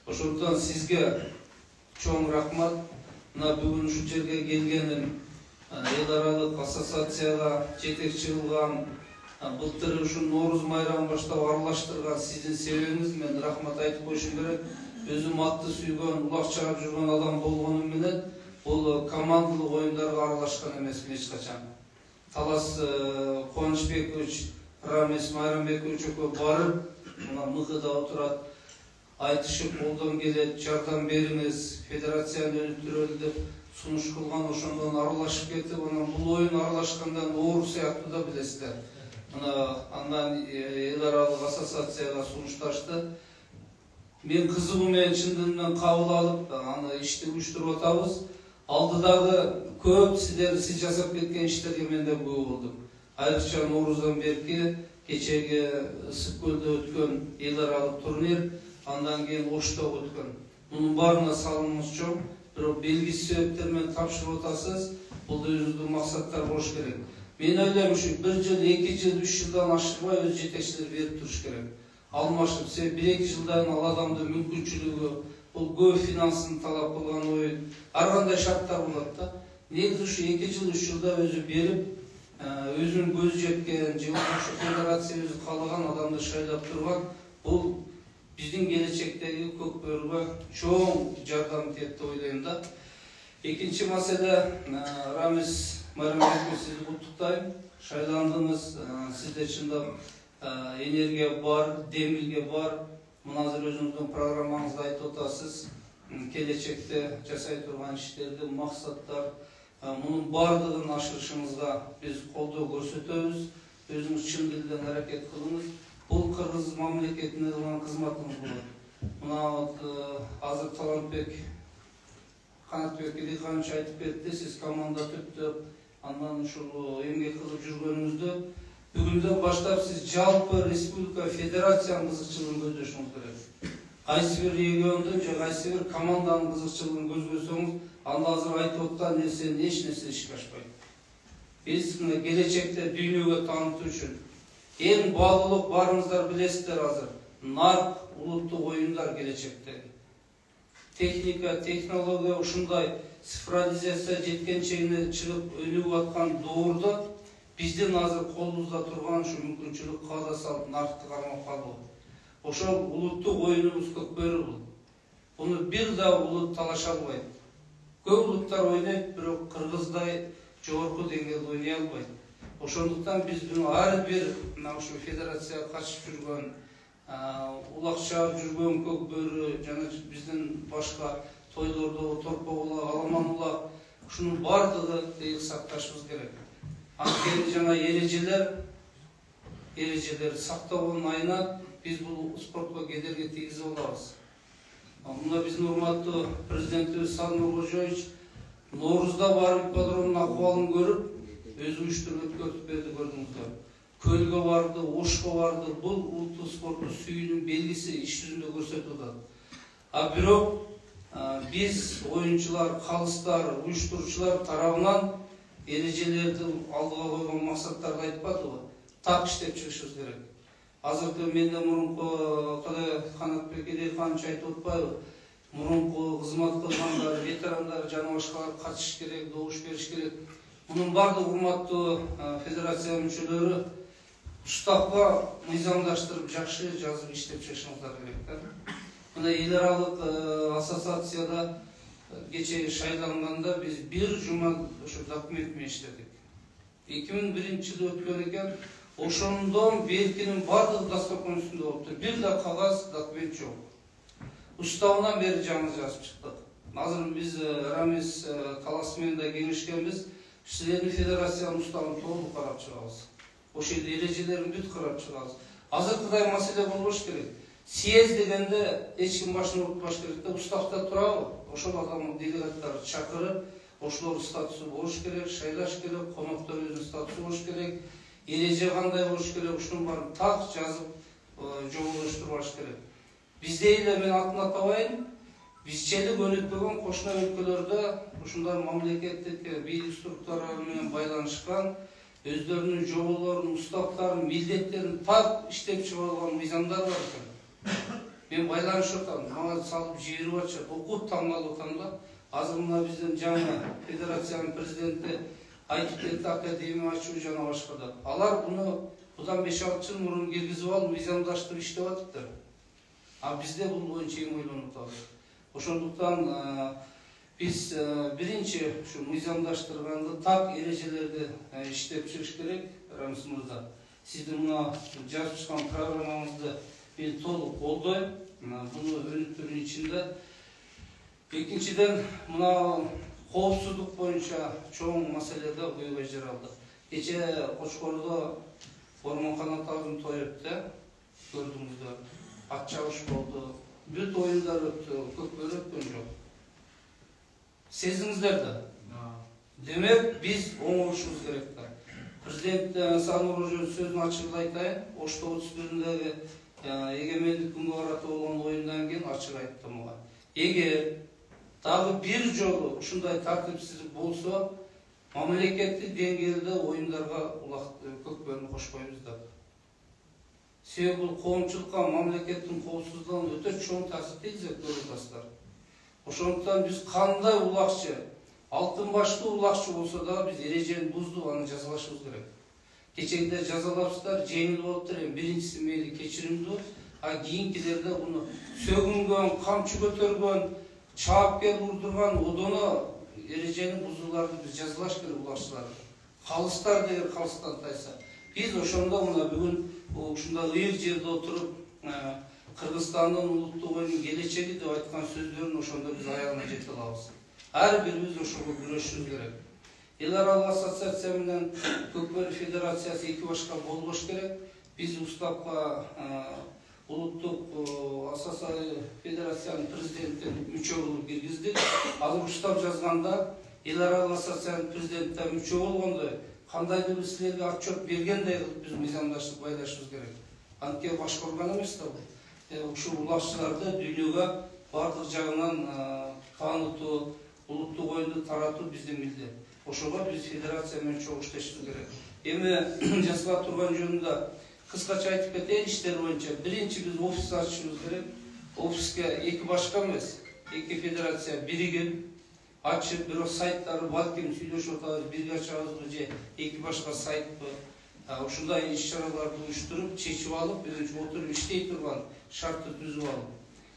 Ошондон сизге чоң рахмат. Мына бүгүн ушул жерге келгеним, эл аралык ассоциацияга жетекчи кылган, былтыр ушул Нооруз майрамын баштап аралаштырган сиздин себебиңиз, мен рахмат айтып коюшум керек. Өзүм атты сүйгөн, улак чыгап жүргөн адам болгонум менен бул командалык оюндарга аралашкан эмесмин эч качан. Талас Кубанычбекович, Рамес Майрамбекович экөө барып, мына МКда отурат, айтышып колдон келет, жардам бериңиз, федерацияны өнүктүрөлү деп сунуш кылган, ошондон аралашып кетип, анан бул оюн аралашканда Нооруз сыяктуу да билесиздер. Мына андан эл аралык ассоциацияга сунушташты. Мен кызыгуу менен чындыгынан кабыл алып, аны ишти уюштуруп атабыз. Алдыдагы көп сиз жасап кеткен иштерге мен да күбө болдум. Айрыкча Нооруздан берки кечеги Ысык көлдө өткөн эл аралык турнир, андан кийин Ошто өткөн. Мунун баарына салымыңыз чоң, бирок белгисиз себептер менен тапшырып атасыз. Бул өзүңүздүн максаттар болуш керек. Мен ойлойм, ушу 1 жыл, 2 жыл, 3 жылдан ашырбай өз жетекчилер берип туруш керек. Алмашып, 1-2 жылдан ал адамдын мүмкүнчүлүгү, бул көп финансын талап кылган оюн, ар кандай шарттар болот да. Негизи ушу 2 жыл, 3 жылда өзү берип, өзүнүн көзү жеткен, же ошо федерация өзү каалаган адамды шайлап турган, бул биздин келечектеги көкбөрүгө чоң жардам тиет деп ойлойм да. Экинчи маселе, Рамес Майрамбекович, сизди куттуктайм. Шайландыңыз, сизде чындап энергия бар, демилге бар. Мына азыр өзүңүздүн программаңызда айтып атасыз. Келечекте жасай турган иштерди, максаттар, мунун бардыгын ашырышыңызга биз колдоо көрсөтөбүз. Өзүңүз чын дилден аракет кылыңыз. Бул кыргыз мамлекетине кылган кызматыңыз болот. Мына азыр Талантбек Канатбек Илиханович айтып кетти, сиз команда түптөп, андан ушул эмгек кылып жүргөнүңүздө бүгүндөн баштап сиз жалпы республика федерациянын кызыкчылыгын көздөшүңүз керек. Кайсы бир региондун же кайсы бир команданын кызыкчылыгын көздөсөңүз, анда азыр айтып аткан нерсенин эч нерсе ишке ашпайт. Биз келечекте дүйнөгө таанытуу үчүн эң баалуулук барыңыздар билесиздер азыр. Нарк улуттук оюндар келечекте. Техника, технология ушундай цифровизация жеткен чегине чыгып өнүгүп аткан доордо биздин азыр колубузда турган ушу мүмкүнчүлүк каада салып наркты кармап калуу. Ошол улуттук оюнубуз көкбөрү бул. Буну бир да улут талаша албайт. Көп улуттар ойнойт, бирок кыргыздай жогорку деңгээлде ойной албайт. Ошондуктан биз ар бир ушу федерацияга катышып жүргөн, улак чыгып жүргөн көкбөрү жана биздин башка тойлордо торпок улак, аламан улак, ушунун бардыгы тыйык сакташыбыз керек. Анткени жана эрежелер сактоонун айына биз бул спортко кедерги тийгизип алабыз. Мына биздин урматтуу президентибиз Садыр Нуркожоевич Ноорузда барып ипподромдун акыбалын көрүп, өз уюштуруп өткөртүп берди, көрдүңүздөр. Көлгө барды, Ошко барды. Бул улуттук спортту сүйүүнүн белгиси иш жүзүндө көрсөтүп атат. Бирок биз оюнчулар, калыстар, уюштуруучулар тарабынан эрежелерди алдыга койгон максаттарды айтпадыбы? Так иштеп чыгышыбыз керек. Азыркы менде мурунку Канатбек Элейханович айтып атпайбы? Мурунку кызмат кылгандар, ветерандар жана башкалар катышыш керек, добуш бериш керек. Мунун бардык урматтуу федерация мүчөлөрү устакка мыйзамдаштырып, жакшы жазып иштеп чыгышыңыздар керек. Мына эл аралык ассоциацияда кече шайланганда биз бир жума ошо документ менен иштедик. 2001-жылы өткөн экен. Ошондон белгинин бардыгы дасторкон үстүндө болупту. Бир да кагаз документ жок. Уставынан бери жаңы жазып чыктык. Азыр биз Рамис Талас менен да кеңешкенбиз. Силердин федерациянын уставын толук карап чыгабыз. Ошол жерде эрежелерин бүт карап чыгабыз. Азыркыдай маселе болбош керек. Съезд дегенде эч ким башын урутпаш керек да, уставда турабы? Ошол адам делегаттарды чакырып, ошолор статусу болуш керек, шайлаш керек, коноктордун статусу болуш керек, эреже кандай болуш керек, ушунун баарын так жазып жоболоштурбаш керек. Бизде эле мен атын атабайын, бизчелик өнүкпөгөн кошуна өлкөлөрдө ушундай мамлекеттик бийлик структуралары менен байланышкан, өздөрүнүн жоболорун, уставдарын, милдеттерин так иштеп чыгып алган мыйзамдар бар экен. Мен байланышып атам, мага салып жиберип атышат, окуп таңдалып атам да. Азыр мына биздин жаңы федерациянын президенти айтып кетти, академия ачуу жана башка да. Алар буну будан 5-6 жыл мурун киргизип алып, мыйзамдаштырып иштеп атыптыр. Бизде бул боюнча эң ойлонуп атабыз. Ошондуктан биз биринчи ушу мыйзамдаштырганды так эрежелерди иштеп чыгыш керек. Рамис мырза, сиздин мына жазып чыккан программаңызды мен толук колдойм. Буну өнүктүрүүнүн ичинде. Экинчиден, мына коопсуздук боюнча чоң маселеде көйгөй жаралды. Кече Кочкордо Ормон Канатабыздын тою өттү, көрдүңүздөр. Ат чабыш болду, бүт оюндар өттү, көкбөрү өткөн жок. Сезиңиздер да. Демек, биз оңолушубуз керек да. Президент Садыр Нуркожоевич сөзүн ачык айтайын, Ошто 31-деги эгемендик күнгө карата болгон оюндан кийин ачык айтты мага. Эгер дагы бир жолу ушундай тартипсиздик болсо, мамлекеттик деңгээлде оюндарга көкбөрүнү кошпойбуз да. Себеби бул коомчулукка, мамлекеттин коопсуздугуна өтө чоң таасир тийгизет, көрүлөсүздөр. Ошондуктан биз кандай улакчы, алтын баштуу улакчы болсо да биз эрежени буздук, аны жазалашыбыз керек. Кечегиде жазалапсыздар, жеңил болуптур, биринчиси мейли кечиримдүү, кийинкилерде буну сөгүнгөн, камчы көтөргөн, чаап келип урдурган, одоно эрежени бузууларды биз жазалаш керек улакчыларды. Калыстар деген калыстан тайса. Биз ошондо мына бүгүн ушундай ыйык жерде отуруп, Кыргызстандын улуттук оюнунун келечеги деп айткан сөздөрүн ошондо биз аягына жете алабыз. Ар бирибиз ошого күрөшүшүбүз керек. Эл аралык ассоциация менен Көкбөрү федерациясы эки башка болбош керек. Биз уставка улуттук федерациянын президентин мүчө болуп киргиздик. Азыр устав жазганда эл аралык ассоциациянын президенттер мүчө болгондой, кандайдыр бир силерге отчет бергендей кылып биз мыйзамдаштырып байлашыбыз керек. Анткени башкарган эмес да бул. Ушул улакчыларды дүйнөгө бардык жагынан таанытуу, улуттук оюнду таратуу биздин милдет. Ошого биз федерация менен чоң иштешибиз керек. Эми жасала турган жөнүндө кыскача айтып кетейин иштер боюнча. Биринчи биз офис ачышыбыз керек. Офиске эки башка эмес, эки федерация биригип, ачып, бирок сайттары балким сүйлөшүп атабыз, бирге ачабызбы же эки башка сайтпы. Ушундай иш-чараларды уюштуруп, чечип алып, биринчи отуруп иштей турган шартты түзүп алып.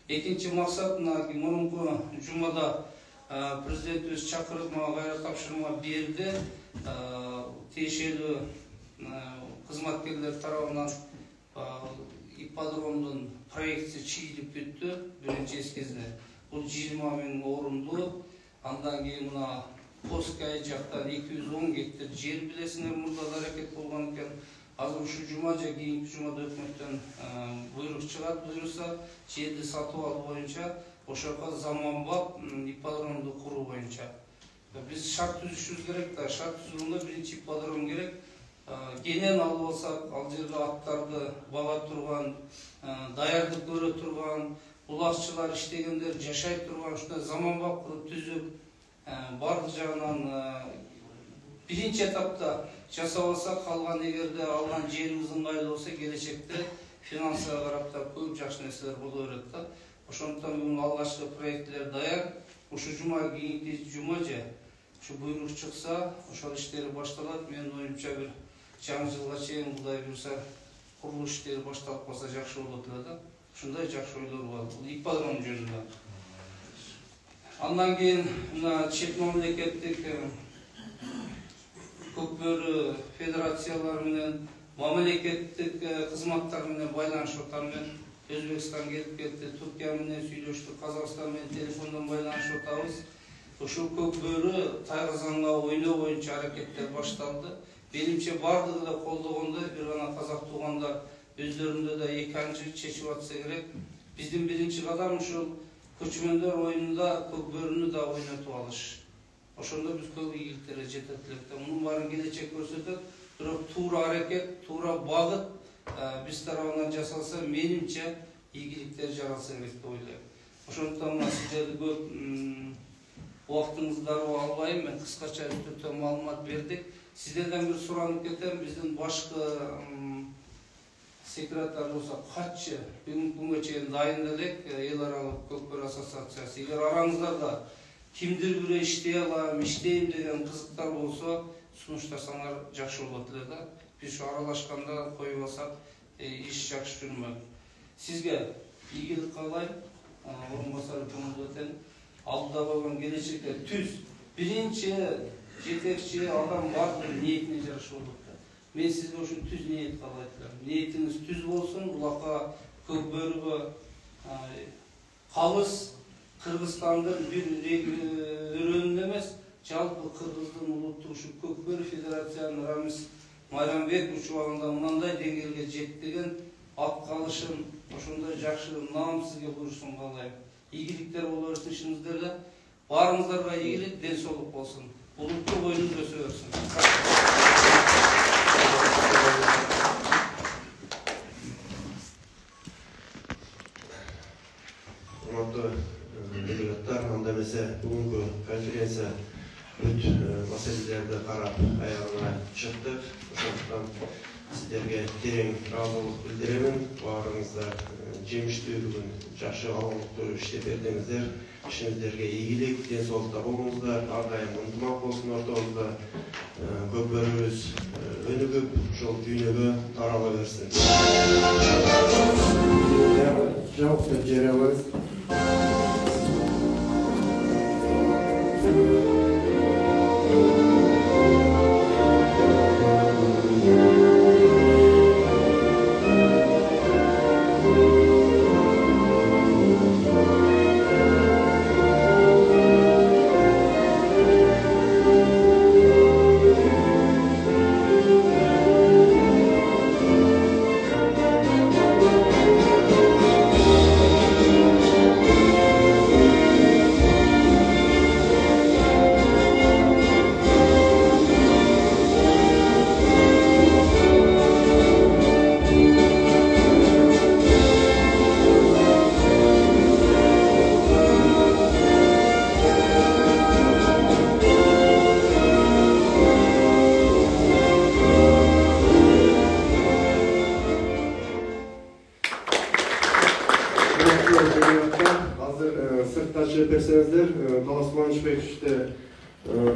Экинчи максат мурунку жумада президентибиз чакырып мага кайра тапшырма берди. Тиешелүү кызматкерлер тарабынан ипподромдун проекти чийилип бүттү биринчи эскизине. Бул 20 миң орунду. Андан кийин мына Koskay жактан 210 гектар жер билесиңер, мурда да аракет болгон экен. Азыр ушу жума же кийинки жумада өкмөттөн буйрук чыгат, буйруса жерди сатып алуу боюнча ошоко заманбап ипподромду куруу боюнча. Биз шарт түзүшүбүз керек да, шарт түзүүгө биринчи ипподром керек. Кенен алып алсак, ал жерде аттарды бага турган, даярдык көрө турган, булакчылар иштегендер жашай турган ушундай заманбап кылып түзүп, бардык жагынан биринчи этапта жасап алсак, калган эгерде алган жерибиз ыңгайлуу болсо, келечекте финансыга карап да көп жакшы нерселер боло берет да. Ошондуктан бүгүн алгачкы проекттер даяр. Ушу жума кийинки жума же ушу буйрук чыкса, ошол иштери башталат. Менин оюмча бир жаңы жылга чейин Кудай буйруса курулуш иштери башталып калса жакшы болот эле да. Ушундай жакшы ойлор бар. Бул ипподром жөнүндө. Андан кийин мына чет мамлекеттик көкбөрү федерациялар менен, мамлекеттик кызматтар менен байланыштар менен Өзбекстан келип кетти, Туркия менен сүйлөштүк, Казакстан менен телефондон байланышып атабыз. Ушул көкбөрү тайгызганга ойноо боюнча аракеттер башталды. Менимче бардыгы да колдогондой, бир гана казак туугандар өздөрүндө да эки анчы чечип атса керек. Биздин биринчи кадам ушул көчмөндөр оюнунда көкбөрүнү да ойнотуп алыш. Ошондо биз көп ийгиликтерге жетет элек. Мунун баарын келечек көрсөтөт. Бирок туура аракет, туура багыт биз тарабынан жасалса, менимче ийгиликтер жаралса керек деп ойлойм. Ошондуктан сиздерди көп убактыңызды албайм, мен кыскача түрдө маалымат бердик. Сиздерден бир суранып кетем, биздин башкы секретарь болсо катчы бүгүнкү күнгө чейин дайын элек эл аралык көкбөрү ассоциациясы. Эгер араңыздарда кимдир бирөө иштей алам, иштейм деген кызыктар болсо, сунуштасаңар жакшы болот эле да. Биз ушу аралашканда коюп алсак, иш жакшы жүрмөк. Сизге ийгилик каалайм, орун басар көңүлдө алдыда болгон келечекте түз биринчи жетекчи адам бардык ниетине жараша болот. Мен сизге ушу түз ниет каалайт элем. Ниетиңиз түз болсун, булакка көкбөрүгө калыс Кыргызстандын бир өрөөнүн эмес, жалпы Кыргыздын улуттук ушу көкбөрү федерациянын Рамис Майрамбекович убагында мындай деңгээлге жеттиген ат калышын ошондой жакшы наам сизге буйрушун каалайм. Ийгиликтер боло берсин ишиңизде. Баарыңыздарга ийгилик, ден соолук болсун. Улуттук оюнуңуз өсө берсин. Урматтуу делегаттар, анда эмесе бүгүнкү конференция бүт маселелерди карап аягына чыктык. Ошондуктан сиздерге терең ыраазылык билдиремин. Баарыңыздар жемиштүү бүгүн жакшы алгылыктуу иштеп бердиңиздер. Ишиңиздерге ийгилик, ден соолукта болуңуздар. Ар дайым ынтымак болсун ортобузда. Көкбөрүбүз өнүгүп, ушул дүйнөгө тарала берсин. Жооп беребиз. Азыр сыртта чыгып берсеңиздер, Талас Манышбековичте